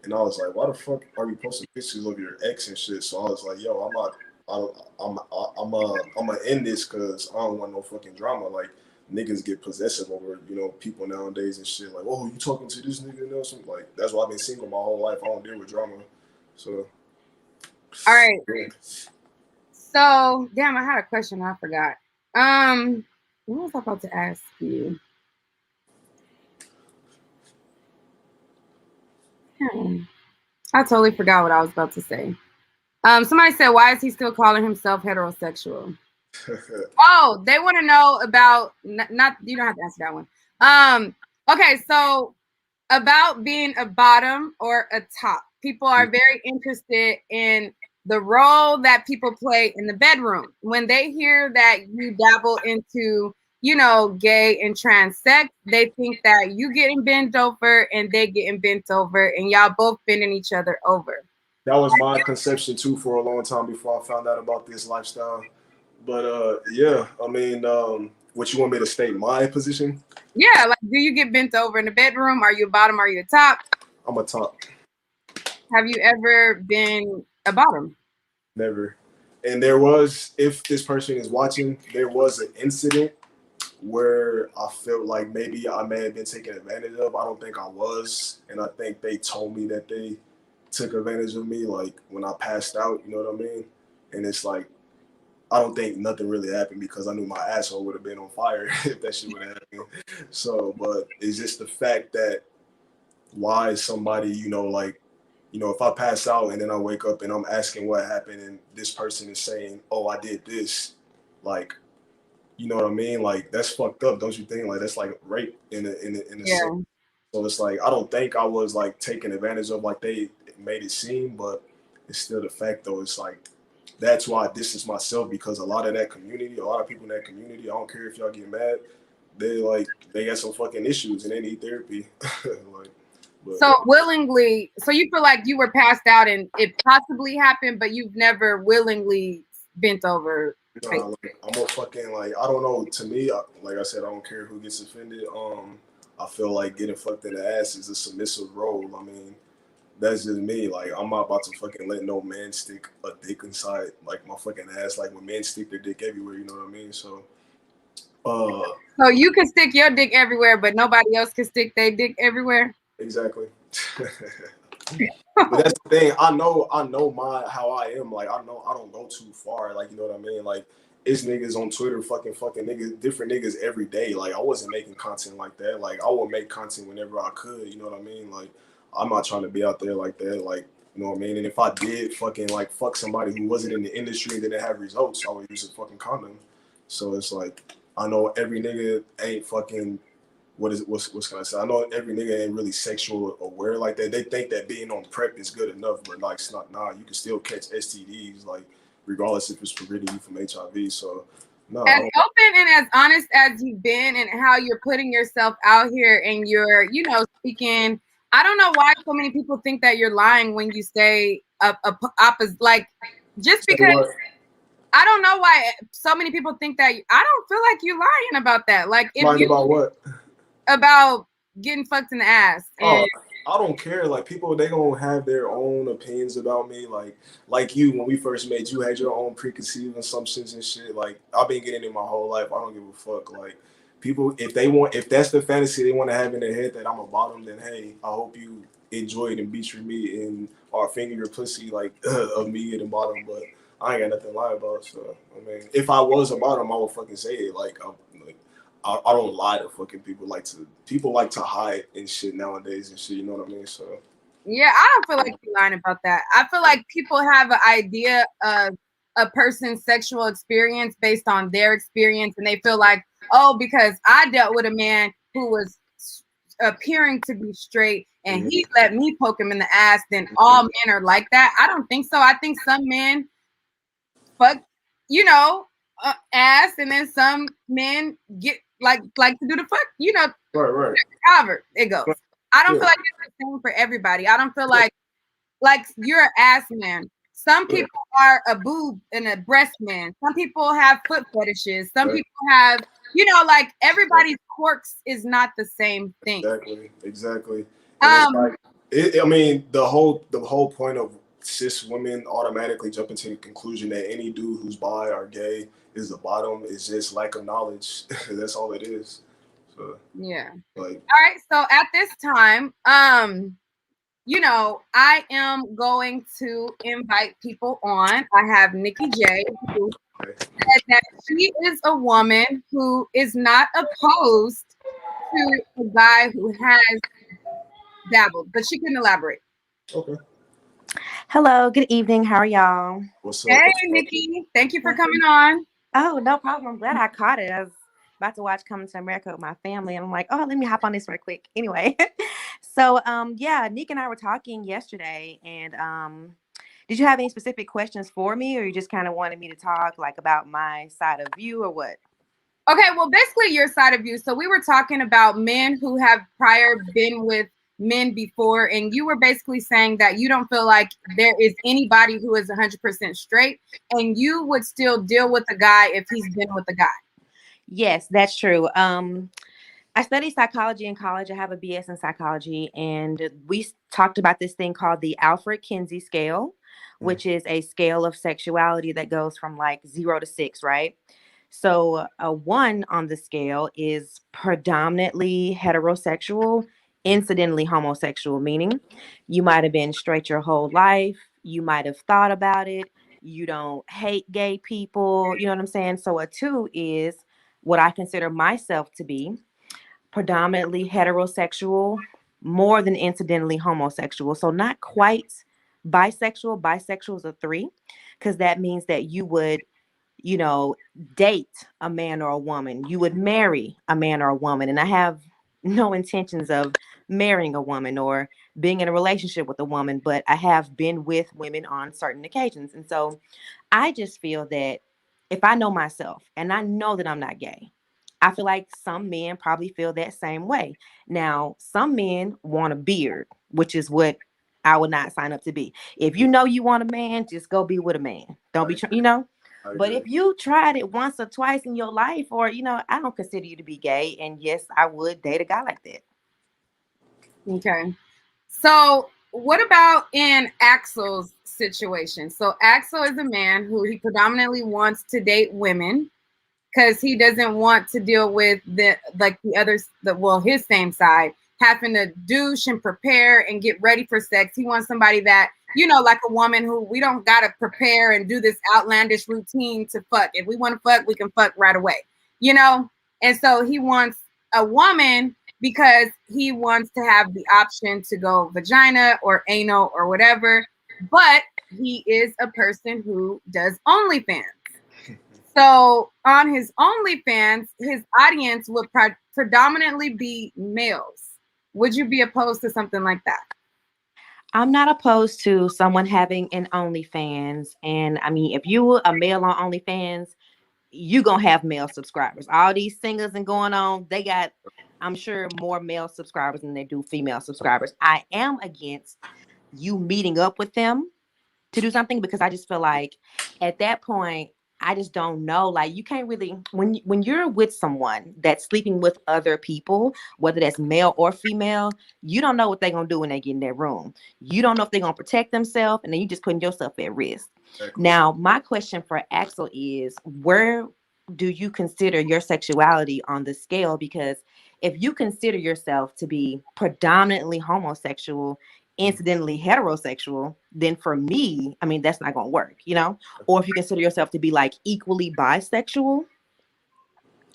and I was like, why the fuck are you posting pictures of your ex and shit? So I was like, yo, I'm gonna end this because I don't want no fucking drama. Like niggas get possessive over, you know, people nowadays and shit. Like, oh, you talking to this nigga and something? Like that's why I've been single my whole life. I don't deal with drama. So All right. yeah. So damn, I had a question, I forgot. What was I about to ask you? I totally forgot what I was about to say. Somebody said, why is he still calling himself heterosexual? Oh, they want to know about, not, you don't have to answer that one. Okay, so about being a bottom or a top. People are very interested in the role that people play in the bedroom. When they hear that you dabble into, you know, gay and trans sex, they think that you getting bent over and they getting bent over and y'all both bending each other over. That was my conception too for a long time before I found out about this lifestyle. But yeah, I mean, what you want me to state my position? Yeah, like, do you get bent over in the bedroom? Are you a bottom? Are you a top? I'm a top. Have you ever been a bottom? Never. And there was, if this person is watching, there was an incident where I felt like maybe I may have been taken advantage of. I don't think I was. And I think they told me that they took advantage of me, like when I passed out, you know what I mean? And it's like, I don't think nothing really happened because I knew my asshole would have been on fire if that shit would have happened. So, but it's just the fact that why is somebody, you know, like, you know, if I pass out and then I wake up and I'm asking what happened and this person is saying, oh, I did this, like, you know what I mean? Like, that's fucked up, don't you think? Like, that's like rape in a Yeah. sense. So it's like, I don't think I was like taken advantage of like they made it seem, but it's still the fact though. It's like, that's why I distance myself because a lot of that community, a lot of people in that community, I don't care if y'all get mad, they got some fucking issues and they need therapy. Like, but, so willingly, so you feel like you were passed out and it possibly happened, but you've never willingly bent over. nah, like, I'm a fucking like, I don't know. To me, like I said, I don't care who gets offended. I feel like getting fucked in the ass is a submissive role. I mean, that's just me. Like, I'm not about to fucking let no man stick a dick inside like my fucking ass. Like when men stick their dick everywhere, you know what I mean? So, So you can stick your dick everywhere, but nobody else can stick their dick everywhere. exactly. But that's the thing. I know how I am. Like I know I don't go too far. Like you know what I mean. Like it's niggas on Twitter, fucking niggas, different niggas every day. Like I wasn't making content like that. Like I would make content whenever I could. You know what I mean. Like I'm not trying to be out there like that. Like you know what I mean. And if I did fucking like fuck somebody who wasn't in the industry and didn't have results, I would use a fucking condom. So it's like I know every nigga ain't fucking. What's can I say? I know every nigga ain't really sexual aware like that. They think that being on PrEP is good enough, but like it's not. Nah, you can still catch STDs like regardless if it's preventing you from HIV. So no. As open and as honest as you've been and how you're putting yourself out here and you're, you know, speaking. I don't know why so many people think that you're lying when you say opposite. Like just because. I don't know why so many people think that. I don't feel like you're lying about that. Like if lying about what? About getting fucked in the ass. And I don't care. Like people, they gonna have their own opinions about me. Like you, when we first met, you had your own preconceived assumptions and shit. Like I've been getting it my whole life. I don't give a fuck. Like people, if that's the fantasy they want to have in their head that I'm a bottom, then hey, I hope you enjoy it and beat me and or finger your pussy like of me getting bottom. But I ain't got nothing to lie about. So I mean, if I was a bottom, I would fucking say it. I don't lie to fucking people. People like to hide and shit nowadays and shit. You know what I mean? So Yeah, I don't feel like you're lying about that. I feel like people have an idea of a person's sexual experience based on their experience, and they feel like, oh, because I dealt with a man who was appearing to be straight and he let me poke him in the ass, then all men are like that. I don't think so. I think some men fuck, ass, and then some men get like to do the fuck, right. however it goes. I don't feel like it's the same for everybody. I don't feel like you're an ass man. Some people are a boob and a breast man. Some people have foot fetishes. Some people have, like everybody's quirks is not the same thing. Exactly. And I mean, the whole point of cis women automatically jump into the conclusion that any dude who's bi or gay is the bottom is just lack of knowledge. That's all it is. So yeah. All right. So at this time, I am going to invite people on. I have Nikki J, who said that she is a woman who is not opposed to a guy who has dabbled, but she can elaborate. Okay. Hello, good evening. How are y'all? What's up? Hey, Nikki. Thank you for coming on. Oh, no problem. I'm glad I caught it. I was about to watch Coming to America with my family, and I'm like, oh, let me hop on this right quick. Anyway, so Nick and I were talking yesterday, and did you have any specific questions for me, or you just kind of wanted me to talk like about my side of view, or what? Okay, well, basically your side of view. So we were talking about men who have prior been with men before, and you were basically saying that you don't feel like there is anybody who is 100% straight, and you would still deal with a guy if he's been with a guy. Yes, that's true. I studied psychology in college. I have a BS in psychology, and we talked about this thing called the Alfred Kinsey scale, which is a scale of sexuality that goes from like 0 to 6, right? So a 1 on the scale is predominantly heterosexual, incidentally homosexual, meaning you might have been straight your whole life. You might have thought about it. You don't hate gay people. You know what I'm saying? So a 2 is what I consider myself to be predominantly heterosexual, more than incidentally homosexual. So not quite bisexual. Bisexual is a 3, because that means that you would, date a man or a woman. You would marry a man or a woman. And I have no intentions of marrying a woman or being in a relationship with a woman, but I have been with women on certain occasions. And so I just feel that if I know myself and I know that I'm not gay, I feel like some men probably feel that same way. Now, some men want a beard, which is what I would not sign up to be. If you know you want a man, just go be with a man. Don't be, But if you tried it once or twice in your life, or, I don't consider you to be gay. And yes, I would date a guy like that. Okay. So what about in Axel's situation? So Axel is a man who he predominantly wants to date women because he doesn't want to deal with his same side, having to douche and prepare and get ready for sex. He wants somebody that, like a woman who we don't got to prepare and do this outlandish routine to fuck. If we want to fuck, we can fuck right away, And so he wants a woman because he wants to have the option to go vagina or anal or whatever. But he is a person who does OnlyFans. So on his OnlyFans, his audience would predominantly be males. Would you be opposed to something like that? I'm not opposed to someone having an OnlyFans. And I mean, if you were a male on OnlyFans, you gonna have male subscribers. All these singers and going on, they got, I'm sure, more male subscribers than they do female subscribers. I am against you meeting up with them to do something, because I just feel like at that point, I just don't know. Like, you can't really, when you're with someone that's sleeping with other people, whether that's male or female, you don't know what they're going to do when they get in that room. You don't know if they're going to protect themselves, and then you just putting yourself at risk. Exactly. Now, my question for Axel is, where do you consider your sexuality on the scale? Because if you consider yourself to be predominantly homosexual, incidentally heterosexual, then for me, I mean, that's not going to work, you know? Or if you consider yourself to be like equally bisexual.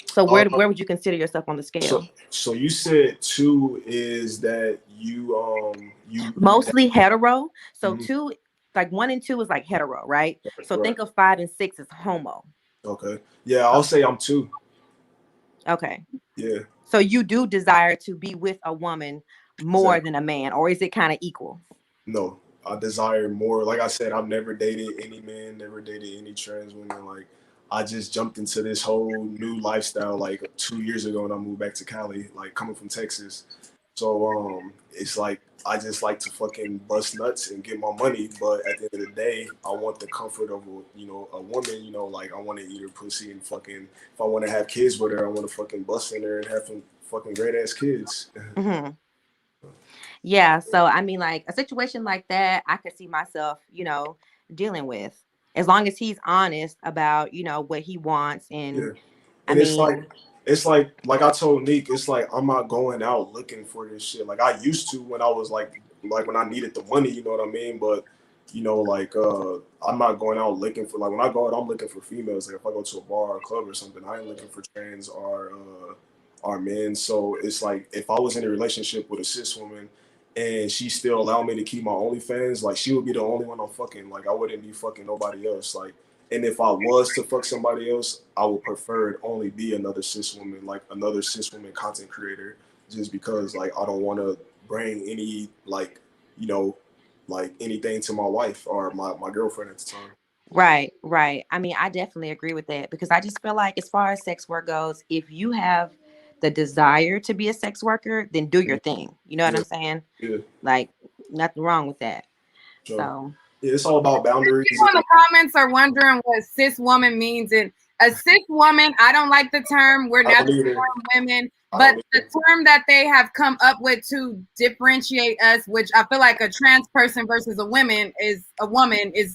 So Uh, where would you consider yourself on the so scale? so you said two is that you Mostly hetero. So mhm, two, like 1 and 2 is like hetero, right? So right. think of 5 and 6 as homo. Okay. Yeah, I'll say I'm two. Okay. Yeah, So you do desire to be with a woman more exactly. than a man, or is it kind of equal? No, I desire more. Like I said, I've never dated any man, never dated any trans woman. Like I just jumped into this whole new lifestyle like 2 years ago when I moved back to Cali, like coming from Texas. So it's like I just like to fucking bust nuts and get my money, but at the end of the day, I want the comfort of a woman. Like I want to eat her pussy and fucking if I want to have kids with her, I want to fucking bust in her and have some fucking great ass kids. Hmm. Yeah. So I mean, like a situation like that, I could see myself, dealing with, as long as he's honest about, what he wants. And Yeah. I And mean, it's like I told Neek, it's like I'm not going out looking for this shit. Like I used to when I was like when I needed the money, you know what I mean? But I'm not going out looking for like when I go out, I'm looking for females. Like if I go to a bar or a club or something, I ain't looking for trans or men. So it's like if I was in a relationship with a cis woman and she still allowed me to keep my OnlyFans, like she would be the only one I'm fucking. Like I wouldn't be fucking nobody else. Like and if I was to fuck somebody else, I would prefer it only be another cis woman, like another cis woman content creator, just because like I don't want to bring any you know like anything to my wife or my girlfriend at the time. right, right. I mean, I definitely agree with that, because I just feel like, as far as sex work goes, if you have the desire to be a sex worker, then do your Mhm. thing. You know what Yeah, I'm saying? yeah, Like, nothing wrong with that. so So, yeah, it's all about boundaries. People in the comments are wondering what cis woman means. And a cis woman, I don't like the term. We're I don't natural either. born women. I But don't the either. term that they have come up with to differentiate us, which I feel like a trans person versus a woman is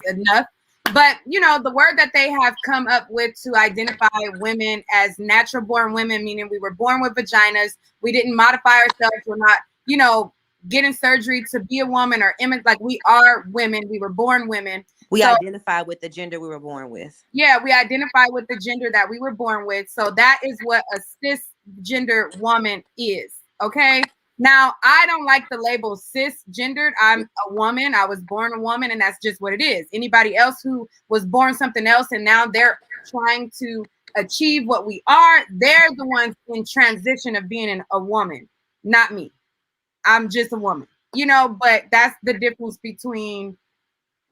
enough. But the word that they have come up with to identify women as natural born women, meaning we were born with vaginas, we didn't modify ourselves, we're not, getting surgery to be a woman or image, like we are women, we were born women. we So identify with the gender we were born with. yeah, we identify with the gender that we were born with. So that is what a cisgender woman is. Okay. Now, I don't like the label cisgendered. I'm a woman. I was born a woman, and that's just what it is. Anybody else who was born something else and now they're trying to achieve what we are, they're the ones in transition of being a woman, not me. I'm just a woman, but that's the difference between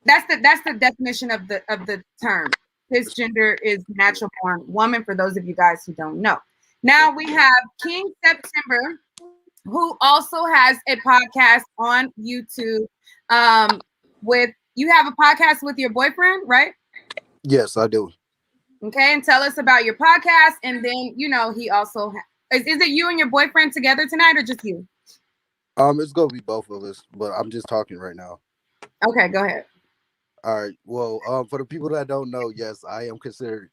that's the definition of the term. Cisgender is natural born woman, for those of you guys who don't know. Now we have King September, who also has a podcast on YouTube. With you have a podcast with your boyfriend, right? Yes, I do. Okay, and tell us about your podcast, and then he also is it you and your boyfriend together tonight, or just you? It's gonna be both of us, but I'm just talking right now. Okay, go ahead. All right. Well, for the people that don't know, yes, I am considered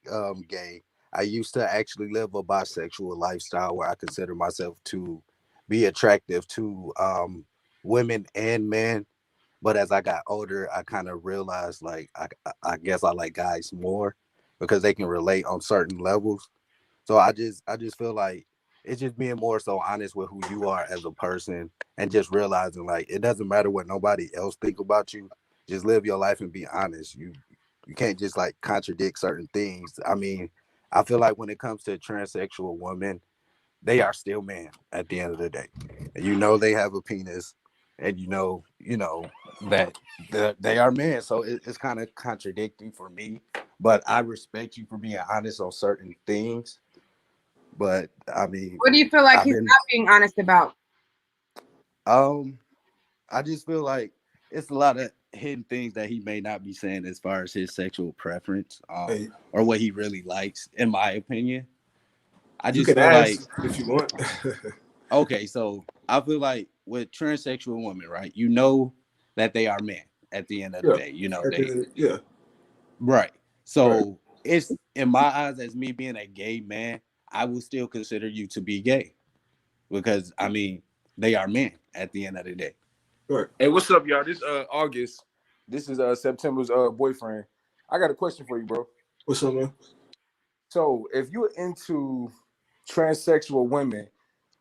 gay. I used to actually live a bisexual lifestyle where I consider myself to be attractive to women and men. But as I got older, I kind of realized like I guess I like guys more because they can relate on certain levels. So I just feel like it's just being more so honest with who you are as a person and just realizing like it doesn't matter what nobody else think about you. Just live your life and be honest. You can't just like contradict certain things. I mean, I feel like when it comes to transsexual women, they are still men at the end of the day. And they have a penis, and that they are men. So it's kind of contradicting for me. But I respect you for being honest on certain things. But I mean, What do you feel like I've he's been not being honest about? um I just feel like it's a lot of hidden things that he may not be saying as far as his sexual preference, Hey, or what he really likes, in my opinion. I you just can feel like, ask if you want. okay, so I feel like with transsexual women, right? That they are men at the end of the Yeah. day. Yeah. Right. Right. So it's in my eyes as me being a gay man, I will still consider you to be gay because I mean they are men at the end of the day. Right. Hey, what's up, y'all? This August. This is September's boyfriend. I got a question for you, bro. What's up, man? So, if you're into transsexual women,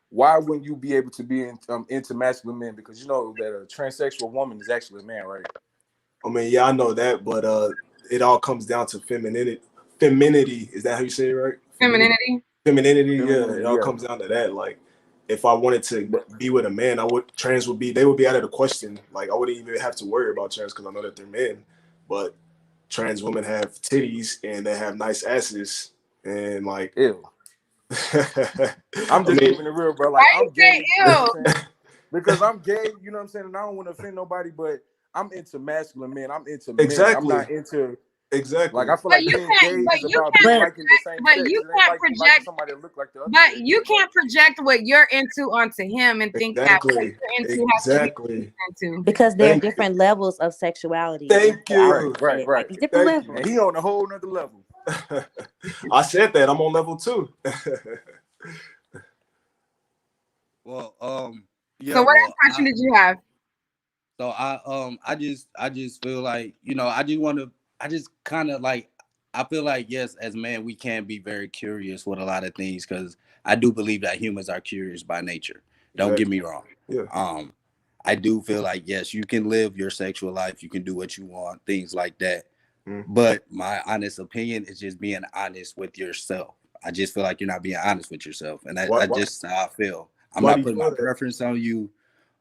why wouldn't you be able to be into masculine men? Because you know that a transsexual woman is actually a man, right? I mean, yeah, I know that, but it all comes down to femininity. Femininity, is that how you say it, right? Femininity. Femininity, yeah. Femininity, It all yeah. comes down to that. Like, if I wanted to But be with a man, they would be out of the question. Like, I wouldn't even have to worry about trans because I know that they're men. But trans women have titties and they have nice asses, and like, ew. I I'm just mean, keeping it real, bro. Why Like you I'm say gay, you know ew? what I'm saying? Because I'm gay, you know what I'm saying? And I don't want to offend nobody, but I'm into masculine men. I'm into men. I'm exactly, not into exactly. like I feel But like you being can't. gay But is you about can't. But liking the same But sex. you It ain't can't like liking project. somebody that look like the other But sex. you can't project what you're into onto him and think that what Exactly. you're into has to be what Exactly. he's into. because there are Thank you. different levels of sexuality. That's Thank what I would Right, you. right, say. Like right. it's different Thank you. And levels. he on a whole nother level. I said that. I'm on level 2. Well, So yeah, what well, question did you have? so I just feel like, I just kind of like, I feel like, yes, as men, we can be very curious with a lot of things because I do believe that humans are curious by nature. Don't get Exactly. me wrong. Yeah. Um, I do feel like, yes, you can live your sexual life, you can do what you want, things like that. Mm. But my honest opinion is just being honest with yourself. I just feel like you're not being honest with yourself. And Why, I why, just how I feel. I'm why do not you putting my feel that? preference on you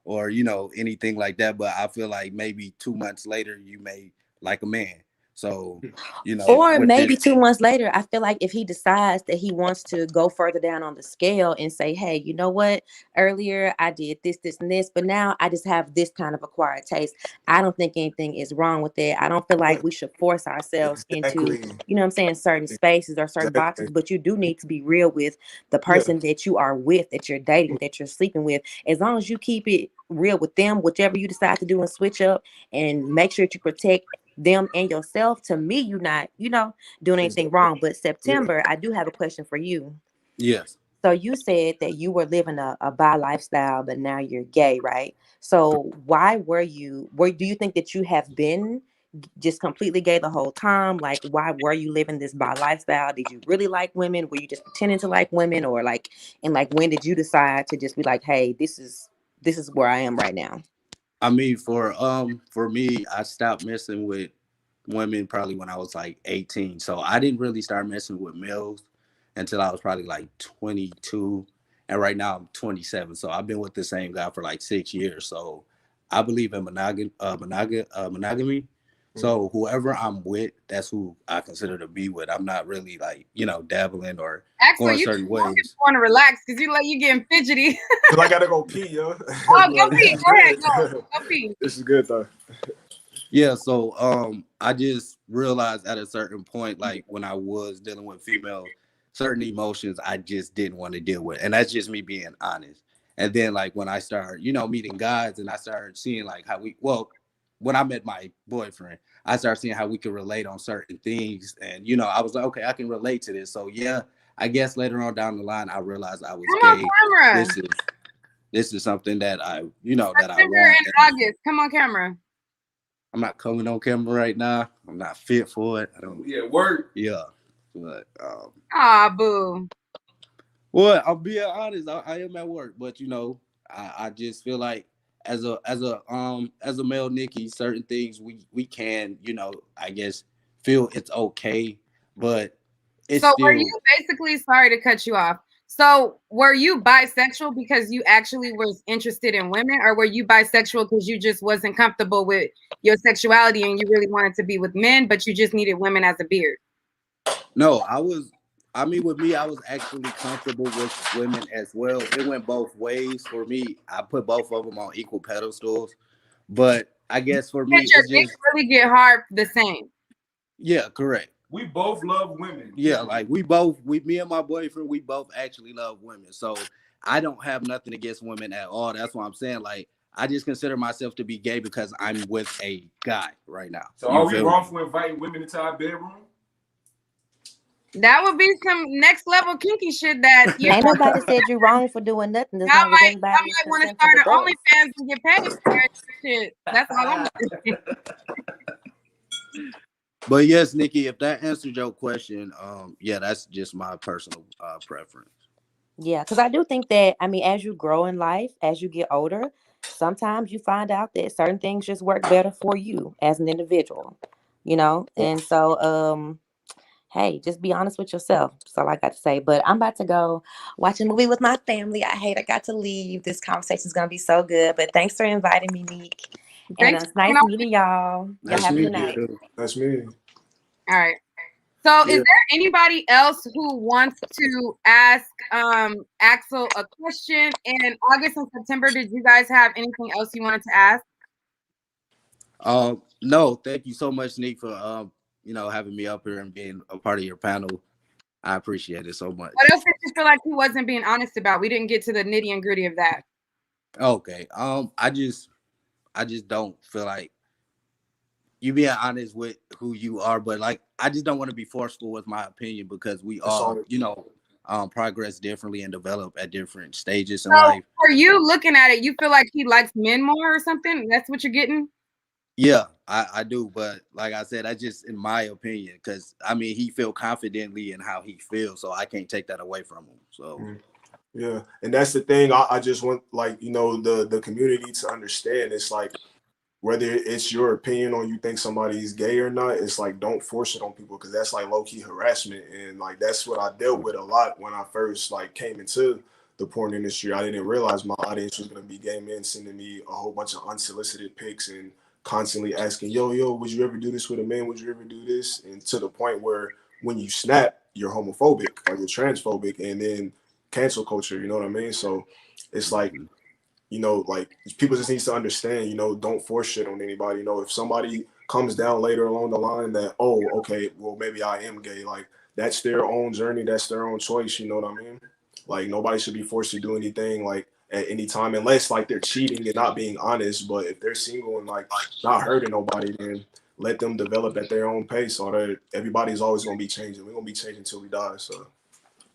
or anything like that, but I feel like maybe 2 months later you may like a man. So Or with maybe this, 2 months later, I feel like if he decides that he wants to go further down on the scale and say, hey, you know what? Earlier I did this, this, and this, but now I just have this kind of acquired taste. I don't think anything is wrong with it. I don't feel like But we should force ourselves into, exactly, what I'm saying, certain spaces or certain exactly. boxes, but you do need to be real with the Yeah, person that you are with, that you're dating, that you're sleeping with. As long as you keep it real with them, whichever you decide to do and switch up and make sure that you protect them and yourself, to me you're not doing anything exactly. wrong. But Yeah. September, I do have a question for you. yes. So you said that you were living a bi lifestyle, but now you're gay, right? So why do you think that you have been just completely gay the whole time? Like, why were you living this bi lifestyle? Did you really like women? Were you just pretending to like women? Or like, and like, when did you decide to just be like, hey, this is where I am right now? I mean, for me, I stopped messing with women probably when I was like 18. So I didn't really start messing with males until I was probably like 22. And right now I'm 27. So I've been with the same guy for like 6 years. So I believe in monogamy. Mm. So whoever I'm with, that's who I consider to be with. I'm not really like, dabbling or Axel, going you certain ways. want to relax because you getting fidgety. Cause I gotta go pee, yo. Oh, go But this pee. is Go ahead. good. Go pee. This is good though. Yeah, so I just realized at a certain point, like when I was dealing with females, certain emotions I just didn't want to deal with. And that's just me being honest. And then like when I started, meeting guys and I started seeing like when I met my boyfriend, I started seeing how we could relate on certain things. And I was like, okay, I can relate to this. So yeah, I guess later on down the line I realized I was Come on gay. camera. This is something that that I September want. and And August. Come on camera. I'm not coming on camera right now. I'm not fit for it. I don't. Yeah, word. Yeah, but Ah, boo. well, I'll be honest. I am at work, but I just feel like as a male Nikki, certain things we can I guess feel it's okay, but it's So were still you basically, sorry to cut you off. So were you bisexual because you actually was interested in women, or were you bisexual because you just wasn't comfortable with your sexuality and you really wanted to be with men, but you just needed women as a beard? no. I mean, with me, I was actually comfortable with women as well. It went both ways for me. I put both of them on equal pedestals, but I guess for Did me, your it's dick just really get hard the same? yeah, correct. We both love women. Yeah, like me and my boyfriend, we both actually love women. So I don't have nothing against women at all. That's why I'm saying, like, I just consider myself to be gay because I'm with a guy right now. So You are we feel wrong me? for inviting women into our bedroom? That would be some next level kinky shit that Ain't nobody said you're wrong for doing nothing as long as I everybody is might want to consenting start an adults. OnlyFans and get paid for that shit. That's all I'm saying. But yes, Nikki, if that answered your question, yeah, that's just my personal preference. Yeah, because I do think that, I mean, as you grow in life, as you get older, sometimes you find out that certain things just work better for you as an individual, you know? And so, hey, just be honest with yourself. That's all I got to say. But I'm about to go watch a movie with my family. I hate I got to leave. This conversation is going to be so good. But thanks for inviting me, Neek. And Thanks it's for coming nice on. meeting y'all. Y'all That's have a me. good night. That's me. All right. So is Yeah. there anybody else who wants to ask Axel a question? In August and September, did you guys have anything else you wanted to ask? No, thank you so much, Nick, for having me up here and being a part of your panel. I appreciate it so much. What else did you feel like he wasn't being honest about? We didn't get to the nitty and gritty of that. Okay. I just don't feel like you being honest with who you are, but like I just don't want to be forceful with my opinion because we all, progress differently and develop at different stages in life. For you looking at it, you feel like he likes men more or something? That's what you're getting? Yeah, I do, but like I said, that's just in my opinion, because I mean he feel confidently in how he feels, so I can't take that away from him. So Yeah, and that's the thing. I just want the community to understand. It's like whether it's your opinion on you think somebody's gay or not, it's like don't force it on people because that's like low key harassment, and like that's what I dealt with a lot when I first like came into the porn industry. I didn't realize my audience was gonna be gay men sending me a whole bunch of unsolicited pics and constantly asking, yo, would you ever do this with a man? Would you ever do this? And to the point where when you snap, you're homophobic or you're transphobic, and then cancel culture. You know what I mean? So it's like like people just needs to understand, don't force shit on anybody. If somebody comes down later along the line that, oh, okay, well, maybe I am gay, like that's their own journey, that's their own choice, you know what I mean? Like nobody should be forced to do anything like at any time unless like they're cheating and not being honest. But if they're single and like not hurting nobody, then let them develop at their own pace, or that everybody's always gonna be changing. We're gonna be changing till we die. So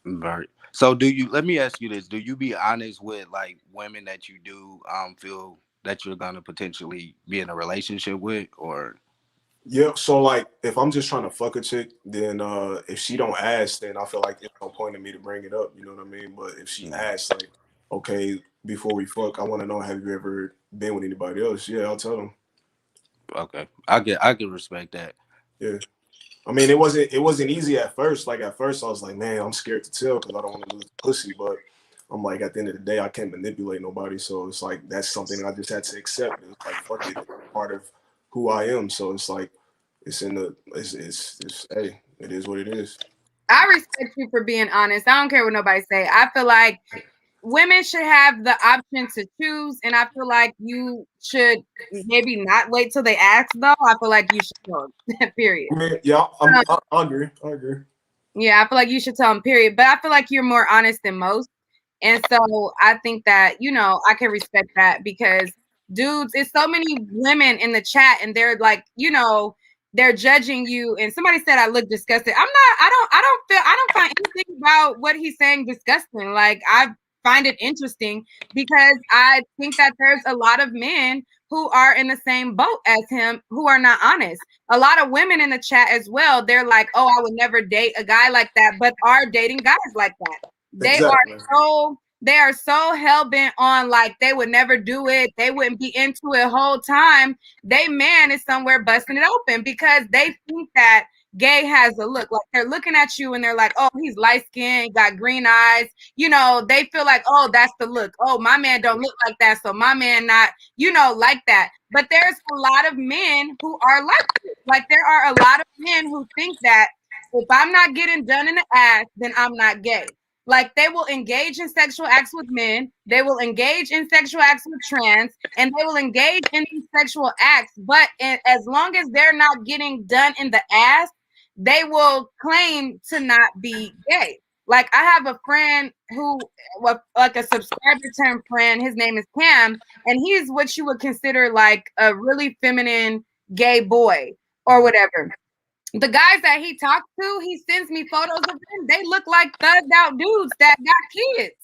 right. So let me ask you this. Do you be honest with like women that you do feel that you're gonna potentially be in a relationship with, or yeah, so like if I'm just trying to fuck a chick, then if she don't ask, then I feel like there's no point in me to bring it up, you know what I mean? But if she asks, like, okay, before we fuck, I want to know, have you ever been with anybody else? Yeah, I'll tell them. okay, I can respect that. Yeah, I mean, it wasn't easy at first. Like at first, I was like, man, I'm scared to tell because I don't want to lose pussy. But I'm like, at the end of the day, I can't manipulate nobody. So it's like that's something I just had to accept. It's like fuck it, it's part of who I am. So it's like it's hey, it is what it is. I respect you for being honest. I don't care what nobody say. I feel like women should have the option to choose, and I feel like you should maybe not wait till they ask. Though I feel like you should tell them. Period. I mean, yeah, I agree. I agree. Yeah, I feel like you should tell them. Period. But I feel like you're more honest than most, and so I think that I can respect that because dudes, it's so many women in the chat, and they're like, they're judging you. And somebody said I look disgusting. I'm not. I don't find anything about what he's saying disgusting. Like I find it interesting because I think that there's a lot of men who are in the same boat as him who are not honest. A lot of women in the chat as well. They're like, oh, I would never date a guy like that, but are dating guys like that. Exactly. They are so hell bent on like they would never do it. They wouldn't be into it whole time. They man is somewhere busting it open because they think that gay has a look. Like they're looking at you and they're like, oh, he's light skinned, got green eyes. They feel like, oh, that's the look. Oh, my man don't look like that, so my man not, like that. But there's a lot of men who are like this. Like there are a lot of men who think that if I'm not getting done in the ass, then I'm not gay. Like they will engage in sexual acts with men, they will engage in sexual acts with trans, and they will engage in these sexual acts. But as long as they're not getting done in the ass, they will claim to not be gay. Like I have a friend who, like a subscriber term friend, his name is Cam, and he's what you would consider like a really feminine gay boy or whatever. the guys that he talks to, he sends me photos of them. They look like thugged out dudes that got kids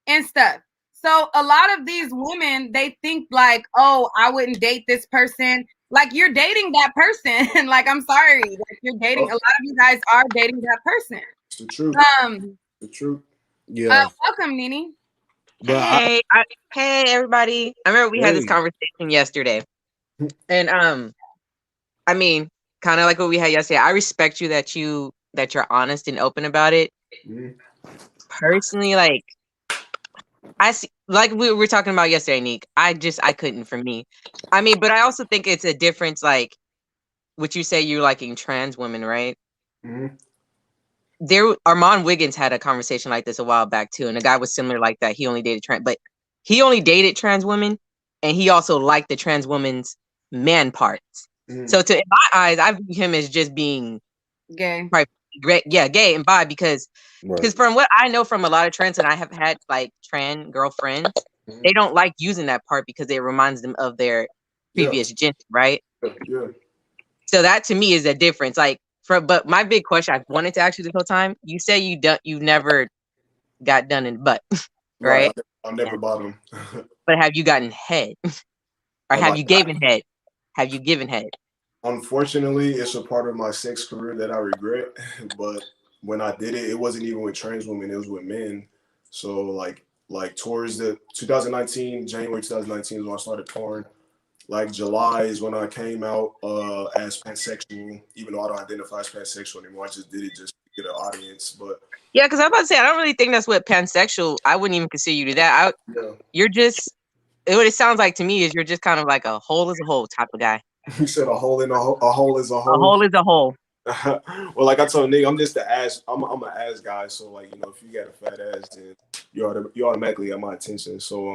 and stuff. So a lot of these women, they think like, oh, I wouldn't date this person. Like you're dating that person. Like, I'm sorry. Like you're dating, a lot of you guys are dating that person. It's the truth. The truth. Yeah. Welcome, Nene. But Hey, hey, everybody! I remember we had this Hey. conversation yesterday, and I mean, kind of like what we had yesterday. I respect you that you're honest and open about it. Mhm. Personally, like I see, like we were talking about yesterday, Nick. I couldn't for me. I mean, but I also think it's a difference. Like, what you say, you're liking trans women, right? Mhm. Armand Wiggins had a conversation like this a while back too, and a guy was similar like that. He only dated trans women, and he also liked the trans woman's man parts. Mhm. So, in my eyes, I view him as just being Gay. gay and bi because right. from what I know from a lot of trans, and I have had like trans girlfriends, Mhm. they don't like using that part because it reminds them of their previous gender, right? Yeah. So that to me is a difference. Like, but my big question I wanted to ask you this whole time, you say you never got done in the butt, right? I never bought them. But have you gotten head? Or have you given head? Have you given head? Unfortunately, it's a part of my sex career that I regret. But when I did it, it wasn't even with trans women; it was with men. So like towards the 2019, January 2019 is when I started porn. Like July is when I came out as pansexual, even though I don't identify as pansexual anymore. I just did it just to get an audience. But Yeah, because I'm about to say I don't really think that's what pansexual. I wouldn't even consider you to that. yeah, You're just what it sounds like to me is you're just kind of like a hole is a hole type of guy. you said a hole in a hole is a A hole. hole is a hole. Well, like I told Nick, I'm just the ass. I'm an ass guy. So like if you got a fat ass, then you automatically got my attention. So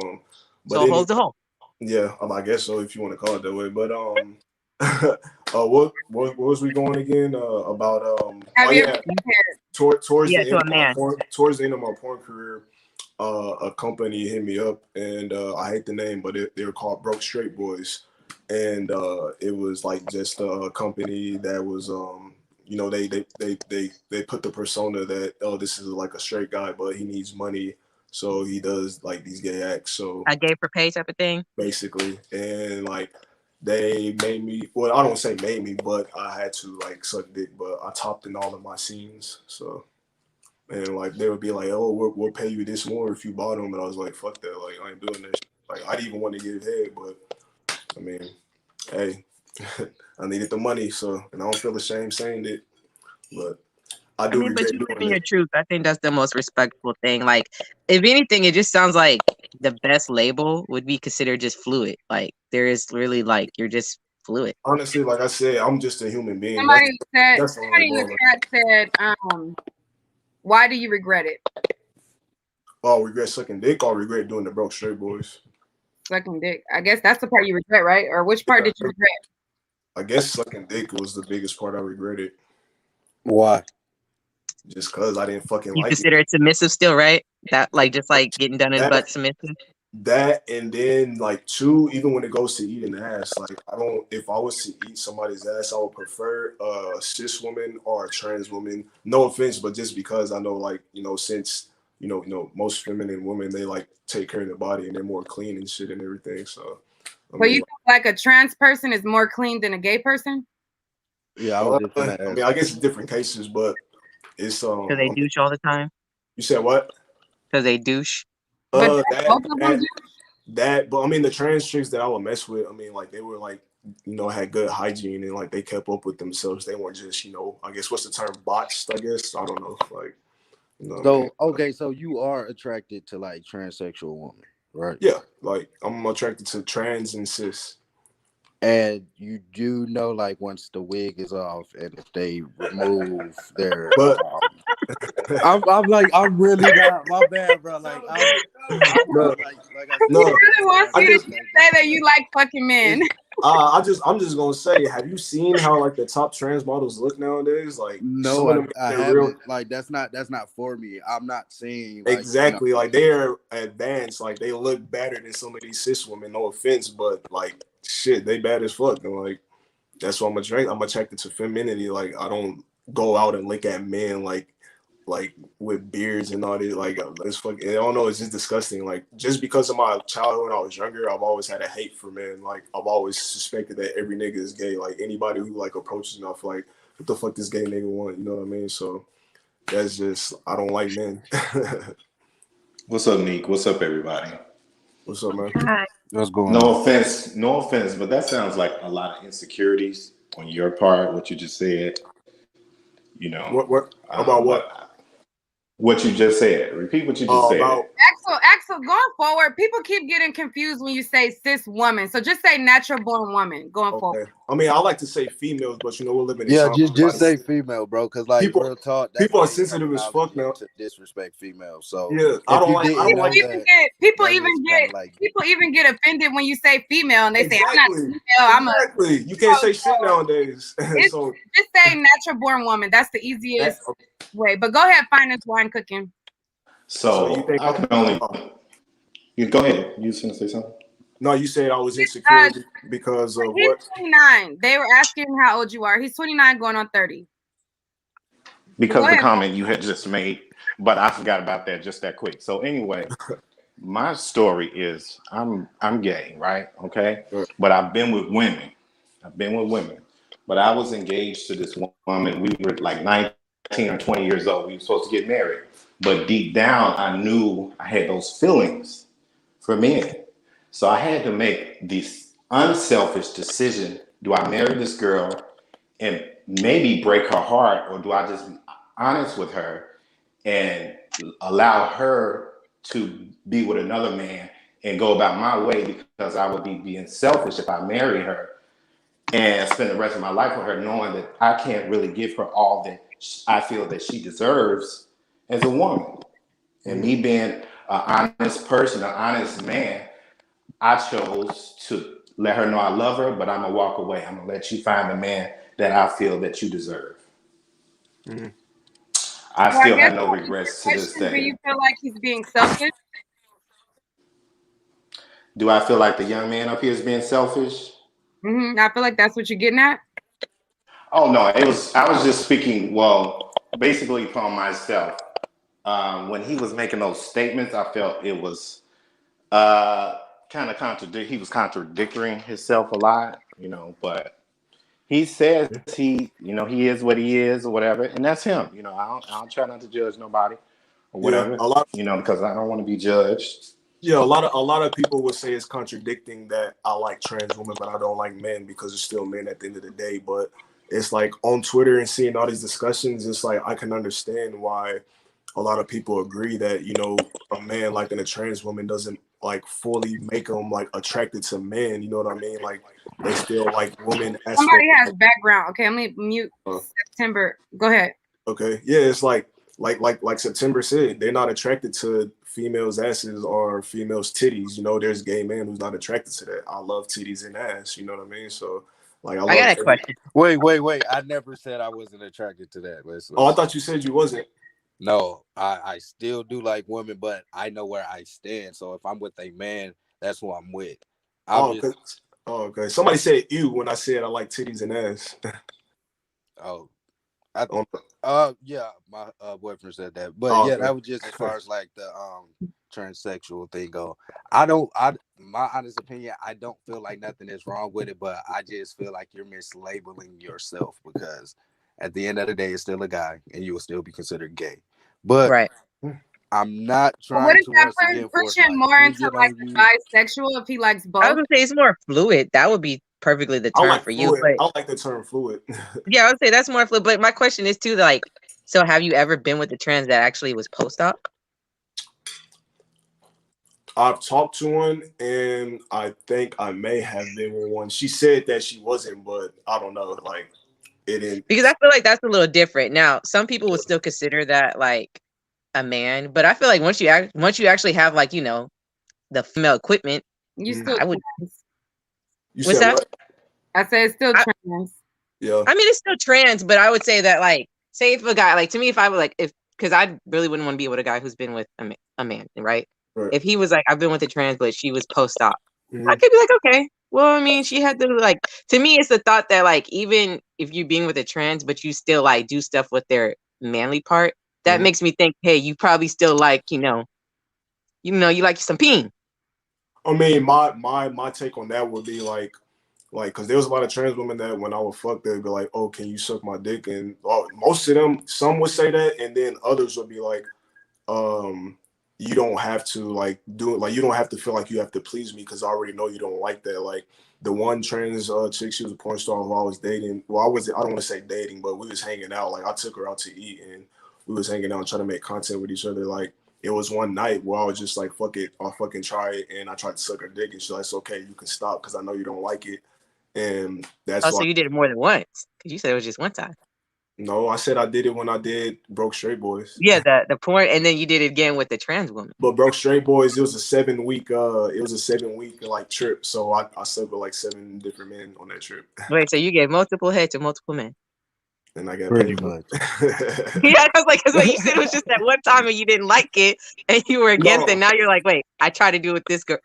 but So a hole's a hole. yeah, I guess so if you want to call it that way. But what was we going again about Have you ever towards Yeah, the to end a of my man. towards the end of my porn career, a company hit me up, and I hate the name, but they were called Broke Straight Boys, and it was like just a company that was they put the persona that, oh, this is like a straight guy, but he needs money, so he does like these gay acts. So A gay for pay type of thing. basically, and like they made me, well, I don't say made me, but I had to like suck dick, but I topped in all of my scenes. So, and like they would be like, oh, we'll pay you this more if you bought them, and I was like, fuck that, like I ain't doing that shit. Like I didn't even want to give head, but I mean, hey, I needed the money, so, and I don't feel ashamed saying it, but I do But regret you doing living your it. truth. I think that's the most respectful thing. Like, if anything, it just sounds like the best label would be considered just fluid. Like, there is really like you're just fluid. Honestly, like I said, I'm just a human being. somebody That's the somebody in only the goal. chat said, why do you regret it? Oh, regret sucking dick or regret doing the Broke Straight Boys? Sucking dick. I guess that's the part you regret, right? Or which part did you regret? I guess sucking dick was the biggest part I regretted. Why? Just cause I didn't fucking You like consider it submissive still, right? That like just like getting done in the butt submissive. that, and then like two, even when it goes to eating ass, like I don't. If I was to eat somebody's ass, I would prefer a cis woman or a trans woman. No offense, but just because I know, like since most feminine women, they like take care of their body and they're more clean and shit and everything. So But you think like a trans person is more clean than a gay person? Yeah, I was just gonna ask. I guess it's different cases, but it's Because they douche all the time. You said what? Because they douche. But both of them that, but I mean the trans chicks that I would mess with, I mean like they were like had good hygiene and like they kept up with themselves. They weren't just I guess what's the term, botched? I guess I don't know, like So okay, so you are attracted to like transsexual women, right? Yeah, like I'm attracted to trans and cis. And you do know, like, once the wig is off and if they remove their I'm really not, my bad, bro. Like, no, like I said, he really wants you to say that you like fucking men. I'm just gonna say, have you seen how like the top trans models look nowadays? Like no, I haven't. Like that's not for me. I'm not saying like, exactly like they're advanced. Like they look better than some of these cis women. No offense, but like shit, they bad as fuck. And like that's why I'm attracted to femininity. Like I don't go out and look at men like with beards and all that. Like it's fucking, I don't know, it's just disgusting. Like just because of my childhood when I was younger, I've always had a hate for men. Like I've always suspected that every nigga is gay. Like anybody who like approaches me, I feel like, what the fuck this gay nigga want? You know what I mean? So that's just, I don't like men. What's up, Neek? What's up, everybody? What's up, man? Hi. What's going on? No offense, but that sounds like a lot of insecurities on your part. What you just said, you know. What about what? What you just said. Repeat what you just said. About Axel, going forward, people keep getting confused when you say cis woman. So just say natural born woman going forward. I mean, I like to say females, but you know, we're living in Yeah, time. just say female, bro. Because like People- real talk, people are sensitive as fuck now to disrespect females. So yeah, I don't like People even get offended when you say female and they say I'm not female. Exactly. You can't say shit nowadays. So just say natural born woman. That's the easiest way. But go ahead, find this wine cooking. So you think I can only. You go ahead. You was gonna say something? No, you said I was insecure because of he's what? 29. They were asking how old you are. He's 29 going on 30. Because the comment you had just made, but I forgot about that just that quick. So anyway, my story is I'm gay, right? Okay. But I've been with women. But I was engaged to this woman. We were like 19 or 20 years old. We were supposed to get married. But deep down, I knew I had those feelings for men. So I had to make this unselfish decision. Do I marry this girl and maybe break her heart, or do I just be honest with her and allow her to be with another man and go about my way, because I would be being selfish if I marry her and spend the rest of my life with her, knowing that I can't really give her all that I feel that she deserves as a woman. And me being an honest person, an honest man, I chose to let her know I love her, but I'm gonna walk away. I'm gonna let you find the man that I feel that you deserve. I still have no regrets to this day. Do you feel like he's being selfish? Do I feel like the young man up here is being selfish? I feel like that's what you're getting at. Oh no, I was just speaking, well, basically from myself. When he was making those statements, I felt it was kind of he was contradicting himself a lot, you know, but he says he is what he is or whatever, and that's him. You know, I don't try not to judge nobody or whatever, because I don't want to be judged. Yeah, a lot of people would say it's contradicting that I like trans women, but I don't like men, because it's still men at the end of the day. But it's like on Twitter and seeing all these discussions, it's like I can understand why a lot of people agree that, you know, a man liking a trans woman doesn't like fully make them like attracted to men. You know what I mean? Like they still like women. Somebody has background. Okay, I'm gonna mute September. Go ahead. Okay, yeah, it's like September said, they're not attracted to females' asses or females' titties. You know, there's gay men who's not attracted to that. I love titties and ass. You know what I mean? So, like, I got a question. Wait. I never said I wasn't attracted to that. Oh, I thought you said you wasn't. No, I still do like women, but I know where I stand. So if I'm with a man, that's who I'm with. Okay. Somebody said you when I said I like titties and ass. Yeah, my boyfriend said that, but that was just as far as like the transsexual thing go. My honest opinion, I don't feel like nothing is wrong with it, but I just feel like you're mislabeling yourself, because at the end of the day, it's still a guy, and you will still be considered gay. But I'm not trying to push him more into like bisexual if he likes both. I was gonna say it's more fluid. That would be perfectly the term for you. But I like the term fluid. Yeah, I would say that's more fluid. But my question is too, like, so have you ever been with a trans that actually was post-op? I've talked to one, and I think I may have been with one. She said that she wasn't, but I don't know. Like, it didn't. Because I feel like that's a little different. Now, some people would still consider that like a man, but I feel like once you actually have, like, you know, the female equipment, you still. What's that? What? I say it's still trans. Yeah. I mean, it's still trans, but I would say that, like, say if a guy, like, to me, if I would like, because I really wouldn't want to be with a guy who's been with a man, right? If he was like, I've been with a trans, but she was post-op, I could be like, okay. Well, I mean, she had to like. To me, it's the thought that like, even if you being with a trans, but you still like do stuff with their manly part, that makes me think, hey, you probably still like, you like some peen. I mean, my take on that would be like, because there was a lot of trans women that when I would fuck, they'd be like, "Oh, can you suck my dick?" And most of them, some would say that, and then others would be like, you don't have to like do it, like you don't have to feel like you have to please me because I already know you don't like that. Like the one trans chick, she was a porn star who I was dating. Well, I don't want to say dating, but we was hanging out. Like I took her out to eat and we was hanging out and trying to make content with each other. Like it was one night where I was just like, fuck it, I'll fucking try it. And I tried to suck her dick and she's like, it's okay, you can stop because I know you don't like it. And that's Oh, why. so you did it more than once? Because you said it was just one time. No, I said I did it when I did Broke Straight Boys. Yeah, the porn, and then you did it again with the trans woman. But Broke Straight Boys, it was a 7 week like trip. So I slept with like 7 different men on that trip. Wait, so you gave multiple head to multiple men? And I got Pretty paid for much. it. Yeah, I was like, because what you said was just that one time and you didn't like it and you were against it. Now you're like, wait, I tried to do it with this girl,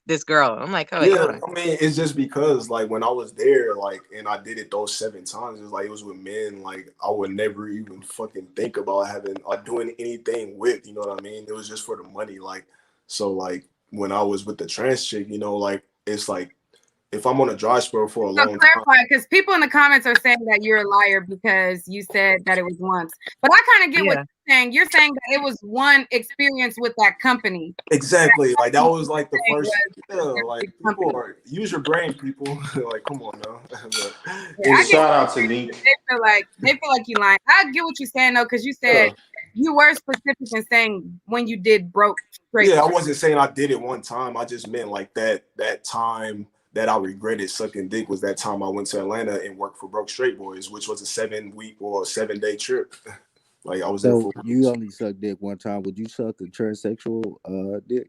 this girl. I'm like, oh, wait, hold on. I mean, it's just because like when I was there, like, and I did it those 7 times, it's like it was with men, like I would never even fucking think about having or doing anything with, you know what I mean? It was just for the money, like, so like when I was with the trans chick, like it's like if I'm on a dry spell for a long time. Because people in the comments are saying that you're a liar because you said that it was once. But I kind of get what you're saying. You're saying that it was one experience with that company. Exactly. Like that was like the first. Like people use your brain, people. Like come on now. Shout out to Nick. They feel like you lying. I get what you're saying though, because you said you were specific in saying when you did Broke Straight. Yeah, I wasn't saying I did it one time. I just meant like that time that I regretted sucking dick was that time I went to Atlanta and worked for Broke Straight Boys, which was a 7-week or 7-day trip. Like I was there for you only suck dick one time. Would you suck a transsexual dick?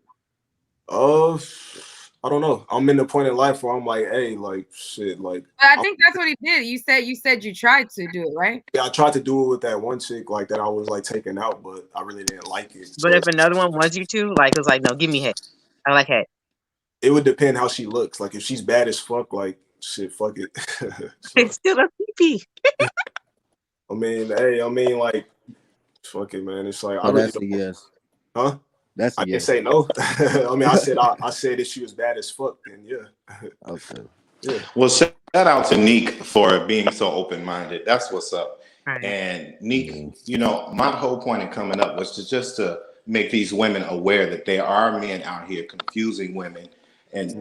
I don't know. I'm in the point in life where I'm like, hey, like shit, like. I think that's what he did. You said you tried to do it, right? Yeah, I tried to do it with that one chick, like that I was like taking out, but I really didn't like it. But if another one wants you to, like, it was like, no, give me head. I like head. It would depend how she looks. Like if she's bad as fuck, like shit, fuck it. It's still a pee. I mean, like, fuck it, man. It's like I really don't. Yes. Huh? That's I didn't say no. I mean, I said if she was bad as fuck, then yeah. Okay. Yeah. Well, shout out to Neek for being so open-minded. That's what's up. Right. And Neek, my whole point in coming up was just to make these women aware that there are men out here confusing women and,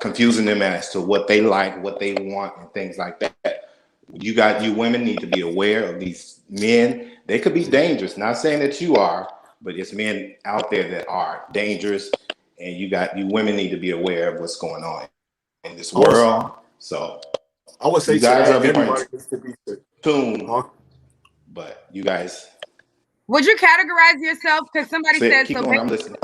confusing them as to what they like, what they want, and things like that. You women need to be aware of these men. They could be dangerous. Not saying that you are, but it's men out there that are dangerous. And you women need to be aware of what's going on in this world. So I would say you guys are everybody needs to be tuned. But you guys, would you categorize yourself? Because somebody said so. I'm listening.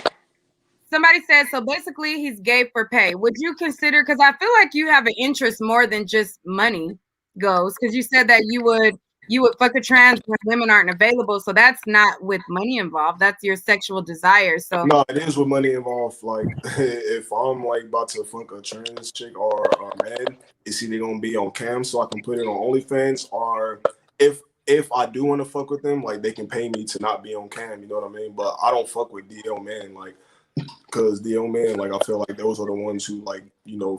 Somebody said so. Basically, he's gay for pay. Would you consider? Because I feel like you have an interest more than just money goes. Because you said that you would fuck a trans when women aren't available. So that's not with money involved. That's your sexual desire. So no, it is with money involved. Like if I'm like about to fuck a trans chick or a man, it's either gonna be on cam so I can put it on OnlyFans, or if I do want to fuck with them, like they can pay me to not be on cam. You know what I mean? But I don't fuck with DL man, like because DL man, like I feel like those are the ones who like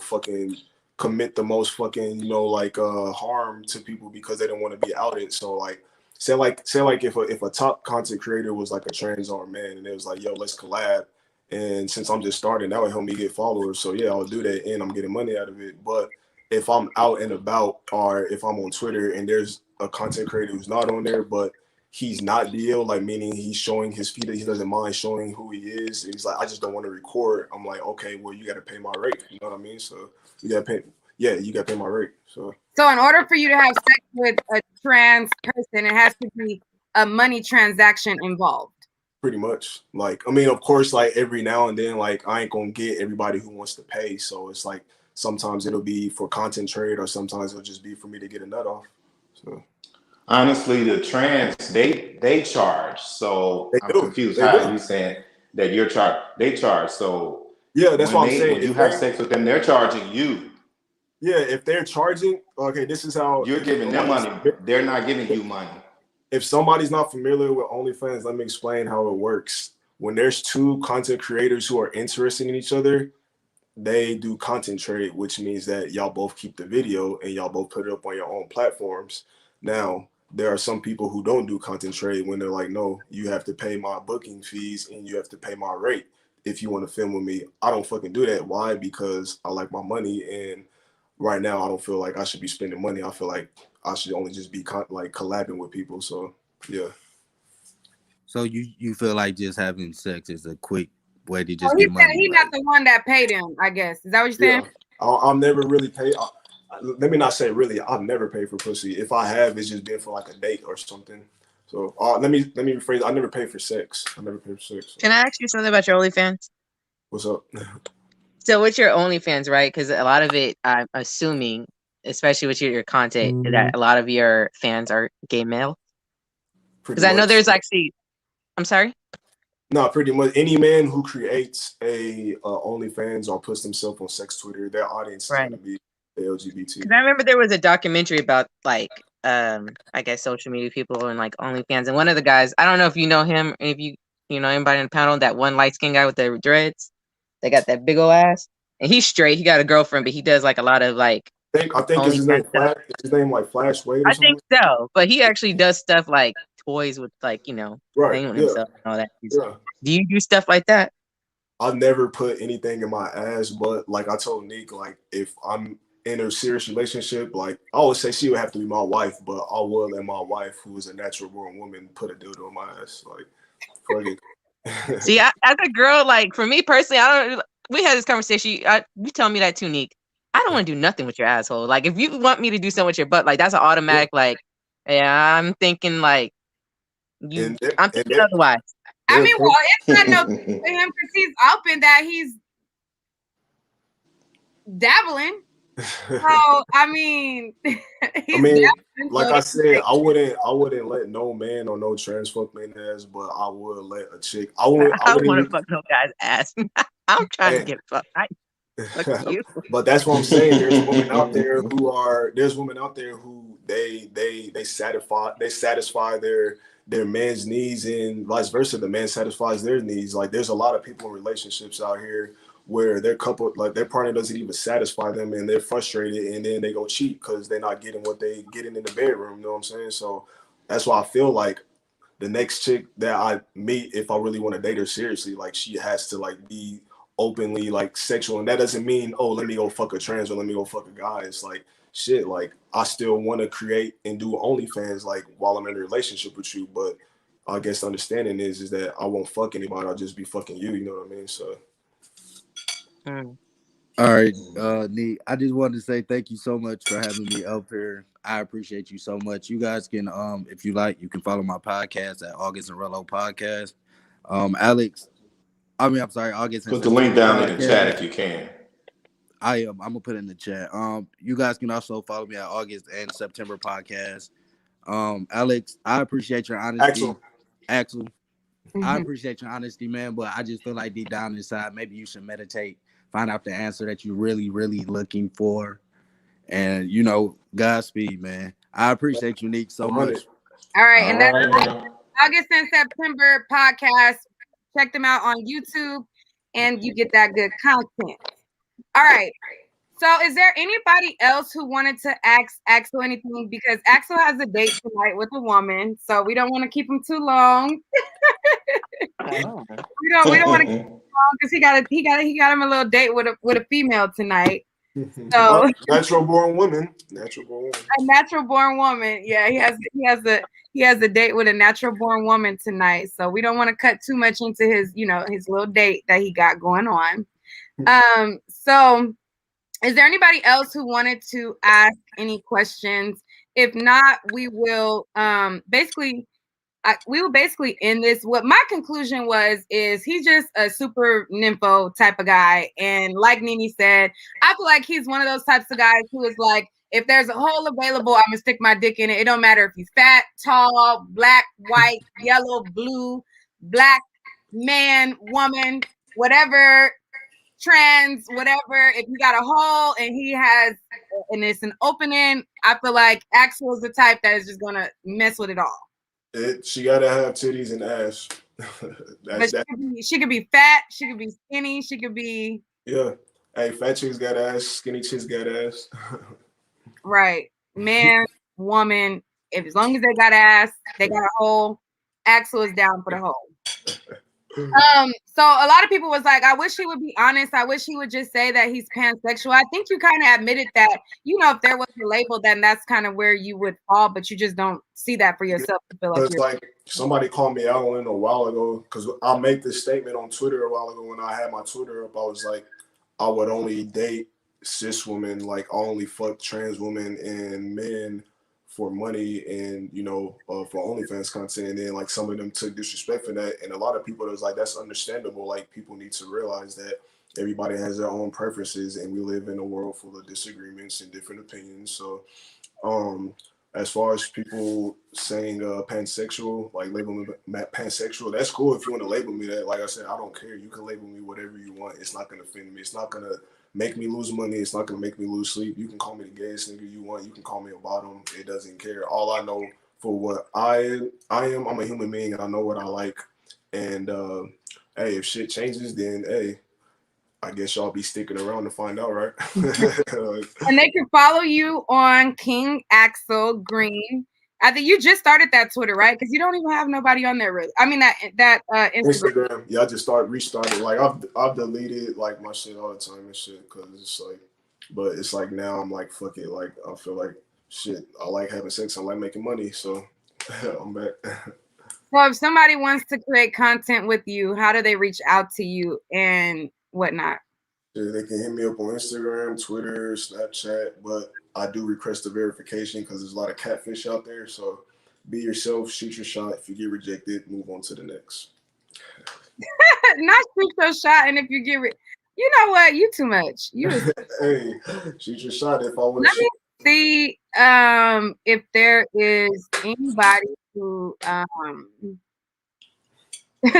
fucking commit the most fucking harm to people because they don't want to be outed. So like say if a top content creator was like a trans or a man and it was like, yo, let's collab, and since I'm just starting, that would help me get followers. So yeah, I'll do that and I'm getting money out of it. But if I'm out and about or if I'm on Twitter and there's a content creator who's not on there but he's not DL, like meaning he's showing his feet, he doesn't mind showing who he is, he's like, I just don't want to record. I'm like, okay, well you got to pay my rate, you know what I mean? So you got to pay my rate. So in order for you to have sex with a trans person, it has to be a money transaction involved. Pretty much. Like, I mean, of course, like every now and then, like I ain't gonna get everybody who wants to pay. So it's like sometimes it'll be for content trade or sometimes it'll just be for me to get a nut off. So honestly, the trans they charge. So I'm confused. How are you saying that you're charged? They charge. So Yeah, that's what I'm saying. When you have sex with them, they're charging you. Yeah, if they're charging, okay, this is how you're giving them money. They're not giving you money. If somebody's not familiar with OnlyFans, let me explain how it works. When there's two content creators who are interested in each other, they do content trade, which means that y'all both keep the video and y'all both put it up on your own platforms. Now, there are some people who don't do content trade when they're like, no, you have to pay my booking fees and you have to pay my rate if you want to film with me. I don't fucking do that. Why? Because I like my money, and right now I don't feel like I should be spending money. I feel like I should only just be like collabing with people. So yeah. So you feel like just having sex is a quick way to just Oh, get money? He's not the one that paid him, I guess. Is that what you're saying? Yeah. I'll never really pay. Let me not say really. I've never paid for pussy. If I have, it's just been for like a date or something. So let me rephrase. I never paid for sex. I never paid for sex. So. Can I ask you something about your OnlyFans? What's up? So what's your OnlyFans, right? Because a lot of it, I'm assuming, especially with your content, that a lot of your fans are gay male. Because I know there's actually, I'm sorry? No, pretty much any man who creates a OnlyFans or puts himself on sex Twitter, their audience is going to be LGBT. Because I remember there was a documentary about like, I guess social media people and like OnlyFans, and one of the guys, I don't know if you know him, if you know anybody in the panel, that one light skinned guy with the dreads, they got that big old ass, and he's straight. He got a girlfriend, but he does like a lot of like. I think is his name. Is his name like Flash Wade? I think so, but he actually does stuff like toys with like right, with himself and all that. Yeah. Do you do stuff like that? I've never put anything in my ass, but like I told Nick, like if I'm in a serious relationship, like I always say she would have to be my wife, but I will let my wife, who is a natural born woman, put a dildo in my ass. Like, fuck it. See, as a girl, like for me personally, I don't. We had this conversation. You tell me that too, Nick. I don't want to do nothing with your asshole. Like if you want me to do something with your butt, like that's an automatic. Like, yeah, I'm thinking like you. I'm thinking otherwise. I mean, well, it's not no for him because he's open that he's dabbling. So I mean, like I said, I wouldn't let no man or no trans fuck me in the ass, but I would let a chick. I don't want to fuck no guy's ass. I'm trying to get fucked. Look at you. But that's what I'm saying. There's women out there who they satisfy their man's needs, and vice versa. The man satisfies their needs. Like there's a lot of people in relationships out here where their couple, like their partner doesn't even satisfy them, and they're frustrated, and then they go cheat because they're not getting what they getting in the bedroom. You know what I'm saying? So that's why I feel like the next chick that I meet, if I really want to date her seriously, like she has to like be openly like sexual, and that doesn't mean, oh, let me go fuck a trans or let me go fuck a guy. It's like shit, like I still want to create and do OnlyFans like while I'm in a relationship with you, but I guess the understanding is that I won't fuck anybody, I'll just be fucking you know what I mean? So all right, Neat, I just wanted to say thank you so much for having me up here. I appreciate you so much. You guys can if you like, you can follow my podcast at August and Rello Podcast. Alex, I'm sorry, August. Put the link down in the chat if you can. I'm gonna put it in the chat. You guys can also follow me at August and September podcast. Alex, I appreciate your honesty. Axel, I appreciate your honesty, man. But I just feel like deep down inside, maybe you should meditate, find out the answer that you're really, really looking for, and Godspeed, man. I appreciate you, Nick, so much. All right, and that's August and September podcast. Check them out on YouTube, and you get that good content. All right. So, is there anybody else who wanted to ask Axel anything? Because Axel has a date tonight with a woman, so we don't want to keep him too long. we don't want to keep him long because he got him a little date with a female tonight. So natural born woman. A natural born woman. Yeah, he has a date with a natural born woman tonight. So we don't want to cut too much into his little date that he got going on. So is there anybody else who wanted to ask any questions? If not, we will basically end this. What my conclusion is he's just a super nympho type of guy. And like Nene said, I feel like he's one of those types of guys who is like, if there's a hole available, I'm gonna stick my dick in it. It don't matter if he's fat, tall, black, white, yellow, blue, black, man, woman, whatever trans, whatever, if you got a hole and he has, and it's an opening, I feel like Axel is the type that is just gonna mess with it all. She gotta have titties and ass. But she could be fat, she could be skinny, she could be. Yeah. Hey, fat chicks got ass, skinny chicks got ass. Right. Man, woman, if as long as they got ass, they got a hole, Axel is down for the hole. So a lot of people was like, I wish he would be honest. I wish he would just say that he's pansexual. I think you kind of admitted that, if there was a label, then that's kind of where you would fall, but you just don't see that for yourself. You feel like it's like somebody called me out on a while ago because I made this statement on Twitter a while ago when I had my Twitter up. I was like, I would only date cis women, like I only fuck trans women and men for money and for OnlyFans content, and then like some of them took disrespect for that, and a lot of people was like, that's understandable. Like people need to realize that everybody has their own preferences, and we live in a world full of disagreements and different opinions. So, as far as people saying pansexual, like labeling me pansexual, that's cool if you want to label me that. Like I said, I don't care. You can label me whatever you want. It's not gonna offend me. It's not gonna make me lose money. It's not gonna make me lose sleep. You can call me the gayest nigga you want. You can call me a bottom. It doesn't care. All I know for what I am, I'm a human being and I know what I like. And hey, if shit changes, then hey, I guess y'all be sticking around to find out, right? And they can follow you on King Axel Green. I think you just started that Twitter, right? Because you don't even have nobody on there, really. I mean that Instagram. Yeah, I just restarted. Like I've deleted like my shit all the time and shit because it's like, but it's like now I'm like fuck it. Like I feel like shit. I like having sex. I like making money. So I'm back. So if somebody wants to create content with you, how do they reach out to you and whatnot? Yeah, they can hit me up on Instagram, Twitter, Snapchat, but I do request a verification because there's a lot of catfish out there. So be yourself, shoot your shot. If you get rejected, move on to the next. Not shoot your shot, and if you get you know what? You too much. Hey, shoot your shot if I want to. Let me see if there is anybody who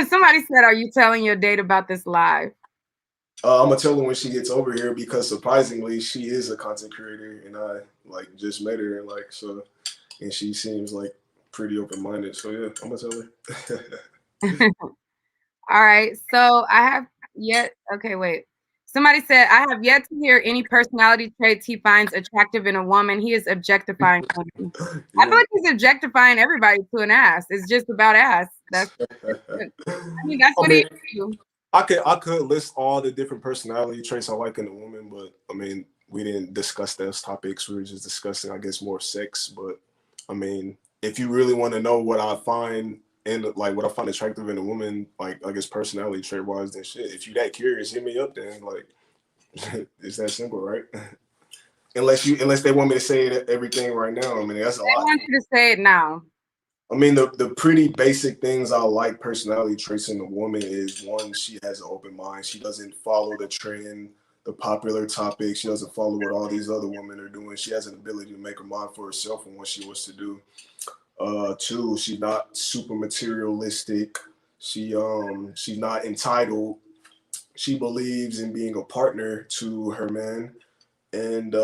somebody said, are you telling your date about this live? I'm gonna tell her when she gets over here because surprisingly she is a content creator and I like just met her and like so, and she seems like pretty open-minded. So yeah, I'm gonna tell her. All right. So I have okay, wait. Somebody said, I have yet to hear any personality traits he finds attractive in a woman. He is objectifying women. Yeah. I feel like he's objectifying everybody to an ass. It's just about ass. That's what he do. I could list all the different personality traits I like in a woman, but I mean, we didn't discuss those topics. We were just discussing, I guess, more sex. But I mean, if you really want to know what I find and like what I find attractive in a woman, like I guess personality trait wise, then shit. If you that curious, hit me up. Then like, it's that simple, right? unless they want me to say everything right now. I mean, that's a lot. I want you to say it now. I mean, the pretty basic things I like personality traits in a woman is one, she has an open mind. She doesn't follow the trend, the popular topics. She doesn't follow what all these other women are doing. She has an ability to make her mind for herself and what she wants to do. Two, she's not super materialistic. She's not entitled. She believes in being a partner to her man. And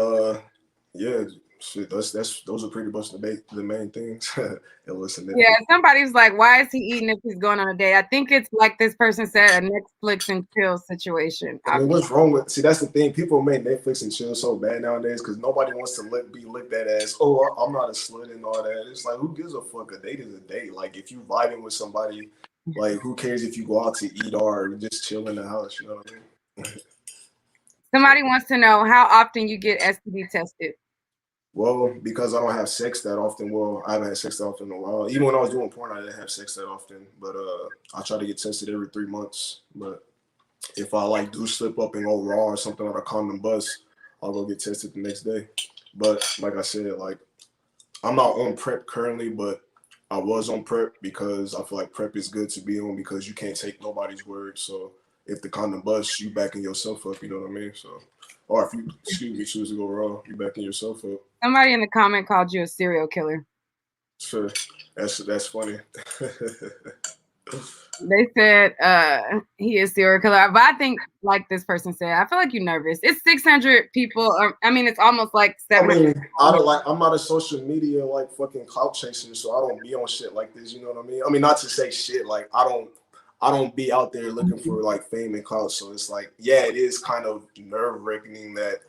yeah. Shit, those are pretty much the main things. Yeah, somebody's like, why is he eating if he's going on a date? I think it's like this person said, a Netflix and chill situation. I mean, what's wrong with? See, that's the thing. People make Netflix and chill so bad nowadays because nobody wants to be looked at as, oh, I'm not a slut and all that. It's like, who gives a fuck? A date is a date. Like, if you vibing with somebody, like, who cares if you go out to eat or just chill in the house? You know what I mean? Somebody wants to know how often you get STD tested. Well, because I don't have sex that often. Well, I haven't had sex that often in a while. Even when I was doing porn, I didn't have sex that often. But I try to get tested every 3 months. But if I like do slip up and go raw or something on a condom bust, I'll go get tested the next day. But like I said, like I'm not on PrEP currently, but I was on PrEP because I feel like PrEP is good to be on because you can't take nobody's word. So if the condom busts, you backing yourself up. You know what I mean? So. Or if you, choose to go raw, you backing yourself up. Somebody in the comment called you a serial killer. Sure, that's funny. They said he is serial killer, but I think, like this person said, I feel like you're nervous. It's 600 people. I mean, it's almost like I 700. mean, I don't like. I'm not a social media like fucking clout chaser, so I don't be on shit like this. You know what I mean? I mean, not to say shit like I don't be out there looking for like fame and clout. So it's like, yeah, it is kind of nerve wracking that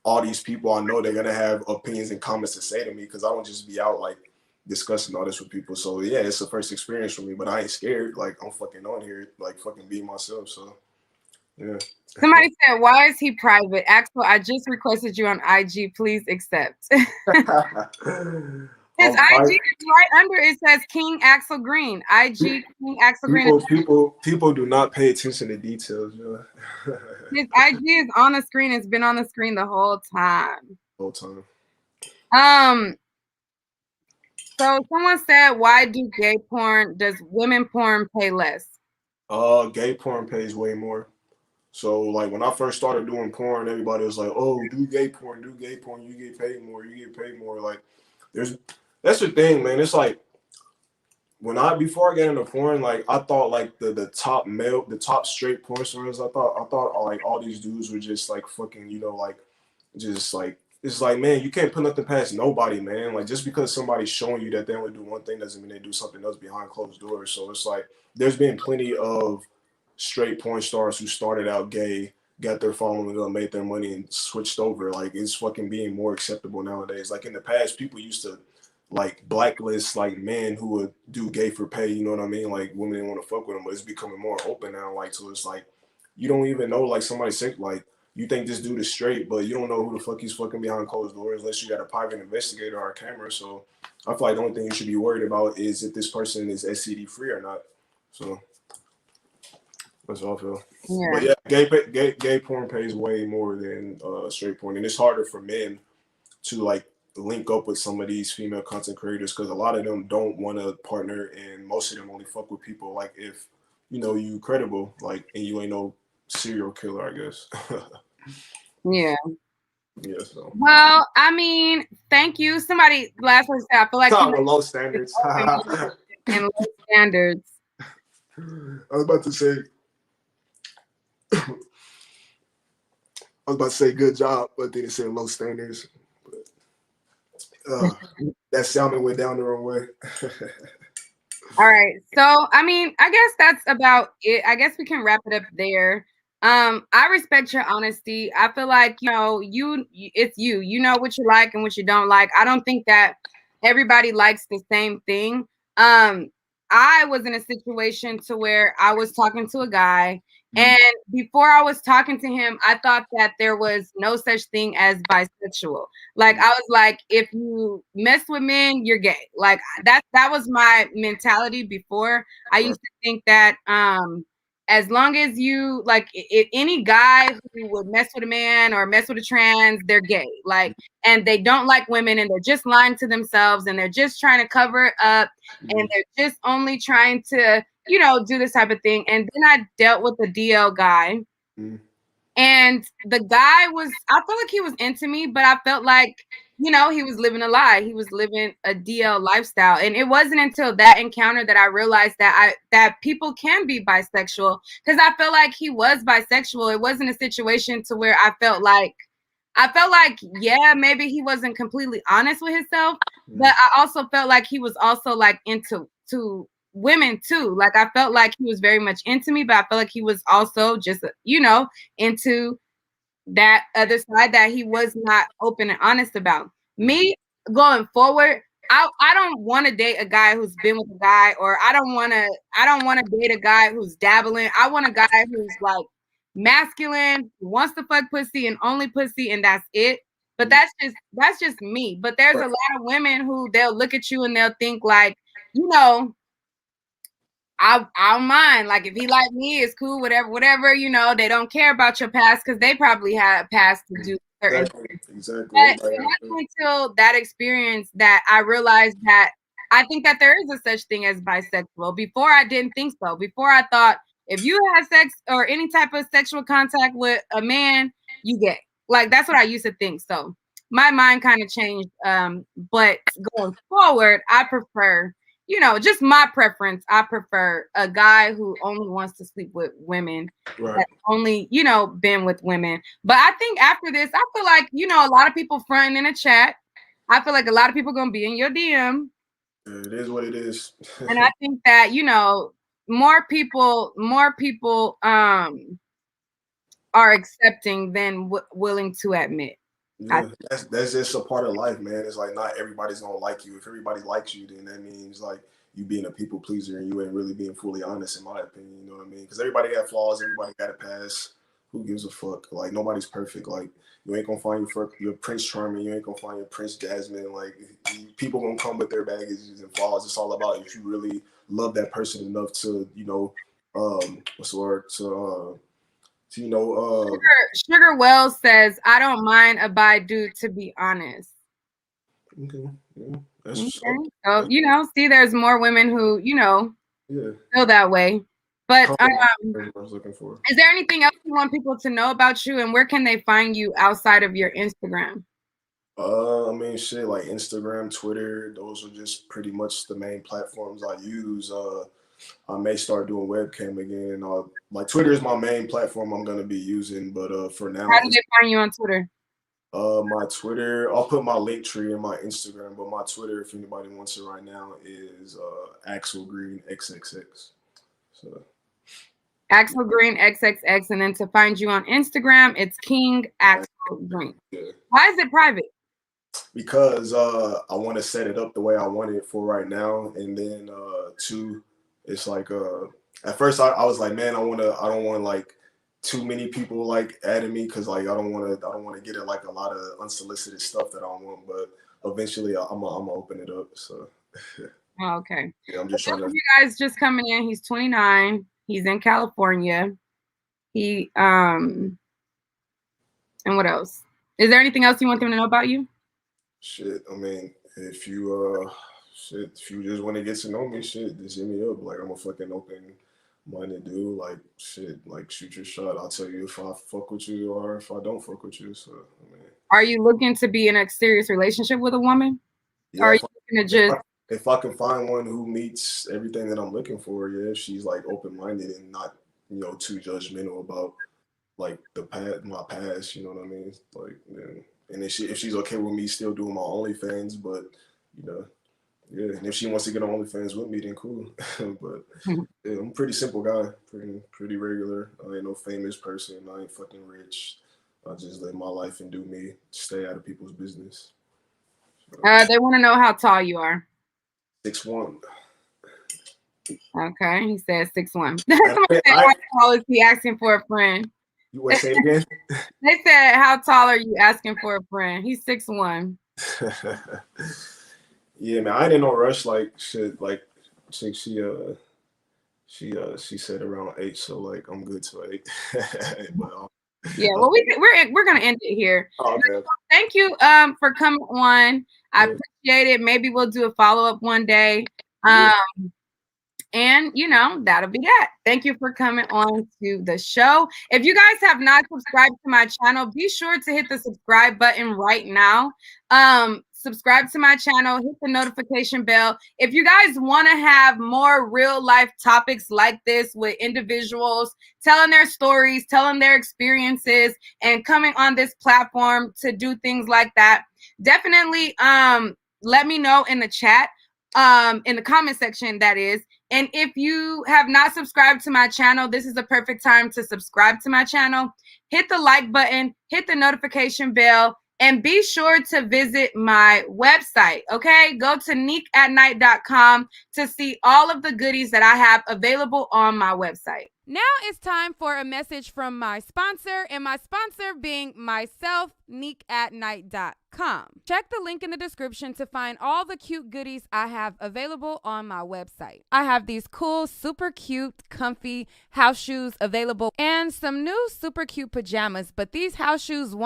all these people I know they're gonna have opinions and comments to say to me because I don't just be out like discussing all this with people. So yeah, it's the first experience for me, but I ain't scared. Like I'm fucking on here, like fucking being myself. So yeah. Somebody said, "Why is he private?" Axel, I just requested you on IG. Please accept. His IG is right under. It says King Axel Green. IG King Axel Green. People do not pay attention to details. You know? His IG is on the screen. It's been on the screen the whole time. So someone said, "Why do gay porn? Does women porn pay less?" Gay porn pays way more. So like when I first started doing porn, everybody was like, "Oh, do gay porn, you get paid more, Like, that's the thing, man. It's like before I got into porn, like I thought like the top straight porn stars, I thought like all these dudes were just like fucking, like just like it's like, man, you can't put nothing past nobody, man. Like just because somebody's showing you that they only do one thing doesn't mean they do something else behind closed doors. So it's like there's been plenty of straight porn stars who started out gay, got their following up, made their money, and switched over. Like it's fucking being more acceptable nowadays. Like in the past, people used to like blacklist like men who would do gay for pay. You know what I mean? Like women didn't want to fuck with them, but it's becoming more open now. Like so, it's like you don't even know like somebody sick like. You think this dude is straight, but you don't know who the fuck he's fucking behind closed doors unless you got a private investigator or a camera. So I feel like the only thing you should be worried about is if this person is STD free or not. So that's all I feel. Yeah. But yeah, gay porn pays way more than straight porn, and it's harder for men to like link up with some of these female content creators because a lot of them don't want a partner, and most of them only fuck with people like if you credible, like, and you ain't no serial killer, I guess. Yeah. Yeah. So. Well, I mean, thank you. Somebody last one said, I feel like low standards. And low standards. I was about to say good job, but then it said low standards. But, that sounded went down the wrong way. All right. So, I mean, I guess that's about it. I guess we can wrap it up there. I respect your honesty. I feel like, it's you. You know what you like and what you don't like. I don't think that everybody likes the same thing. I was in a situation to where I was talking to a guy, and before I was talking to him, I thought that there was no such thing as bisexual. Like I was like, if you mess with men, you're gay. Like that was my mentality before. I used to think that as long as you like if any guy who would mess with a man or mess with a trans, they're gay. Like, and they don't like women, and they're just lying to themselves, and they're just trying to cover it up, and they're just only trying to do this type of thing. And then I dealt with the DL guy, and the guy I felt like he was into me, but I felt like he was living a lie. He was living a DL lifestyle. And it wasn't until that encounter that I realized that people can be bisexual, because I felt like he was bisexual. It wasn't a situation to where I felt like, yeah, maybe he wasn't completely honest with himself, but I also felt like he was also like into women too. Like I felt like he was very much into me, but I felt like he was also just, into that other side that he was not open and honest about. Me going forward, I don't want to date a guy who's been with a guy, or I don't want to date a guy who's dabbling. I want a guy who's like masculine, wants to fuck pussy and only pussy, and that's it. But that's just me. But there's a lot of women who they'll look at you and they'll think like, I don't mind. Like if he like me, it's cool, whatever, they don't care about your past because they probably had a past to do certain things. Exactly. But it wasn't until that experience that I realized that I think that there is a such thing as bisexual. Before I didn't think so. Before I thought if you had sex or any type of sexual contact with a man, you gay. Like that's what I used to think. So my mind kind of changed. But going forward, I prefer you know, just my preference. I prefer a guy who only wants to sleep with women, that only, you know, been with women. But I think after this, I feel like, you know, a lot of people fronting in the chat. I feel like a lot of people gonna be in your DM. It is what it is. And I think that, you know, more people are accepting than willing to admit. Yeah, that's just a part of life, man. It's like not everybody's gonna like you. If everybody likes you, then that means like you being a people pleaser and you ain't really being fully honest, in my opinion. You know what I mean? Because everybody got flaws, everybody got a past. Who gives a fuck? Like nobody's perfect. Like you ain't gonna find your Prince Charming. You ain't gonna find your Prince Jasmine. Like people gonna come with their baggages and flaws. It's all about if you really love that person enough to, you know, what's the word to you know, Sugar Wells says, I don't mind a bi dude, to be honest. Okay. Yeah. Okay. So, you know, see, there's more women who, you know, feel that way. But I was looking for. Is there anything else you want people to know about you, and where can they find you outside of your Instagram? I mean, shit, like Instagram, Twitter, those are just pretty much the main platforms I use. I may start doing webcam again. Like Twitter is my main platform I'm gonna be using, but for now, how do they find you on Twitter? My Twitter, I'll put my link tree in my Instagram, but my Twitter, if anybody wants it right now, is Axel Green XXX. So Axel Green XXX, and then to find you on Instagram, it's King Axel Green. Yeah. Why is it private? Because I want to set it up the way I want it for right now, and then two, it's like at first I was like, man, I don't want like too many people like adding me because like I don't want to get it like a lot of unsolicited stuff that I don't want, but eventually I'm gonna open it up. So Oh, okay. Yeah, I'm just trying to. You guys just coming in. He's 29. He's in California. He and what else? Is there anything else you want them to know about you? Shit, I mean, if you just want to get to know me, shit, just hit me up. Like I'm a fucking open-minded dude. Like shit, like shoot your shot. I'll tell you if I fuck with you or if I don't fuck with you. So I mean, are you looking to be in a serious relationship with a woman? Yeah, or are you looking to just? If I can find one who meets everything that I'm looking for, yeah, she's like open-minded and not, you know, too judgmental about like my past. You know what I mean? Like, yeah. And if she's okay with me still doing my OnlyFans, but you know, yeah. And if she wants to get on OnlyFans with me, then cool. But yeah, I'm a pretty simple guy, pretty regular. I ain't no famous person. I ain't fucking rich. I just live my life and do me. Stay out of people's business. So, they want to know how tall you are. 6'1". Okay, he says 6'1". How tall is he asking for a friend? You want to say it again? They said, how tall are you asking for a friend? He's 6'1". Yeah, man, I didn't know rush like shit. Like she said around 8, so like I'm good to 8. But, yeah, well, we're gonna end it here. Oh, okay. Thank you for coming on. I appreciate it. Maybe we'll do a follow-up one day. And you know, that'll be that. Thank you for coming on to the show. If you guys have not subscribed to my channel, be sure to hit the subscribe button right now. Subscribe to my channel, hit the notification bell. If you guys want to have more real life topics like this with individuals telling their stories, telling their experiences, and coming on this platform to do things like that, definitely let me know in the chat, in the comment section, that is. And if you have not subscribed to my channel, this is the perfect time to subscribe to my channel. Hit the like button, hit the notification bell, and be sure to visit my website, okay? Go to neekatnight.com to see all of the goodies that I have available on my website. Now it's time for a message from my sponsor, and my sponsor being myself, neekatnight.com. Check the link in the description to find all the cute goodies I have available on my website. I have these cool, super cute, comfy house shoes available and some new super cute pajamas, but these house shoes won't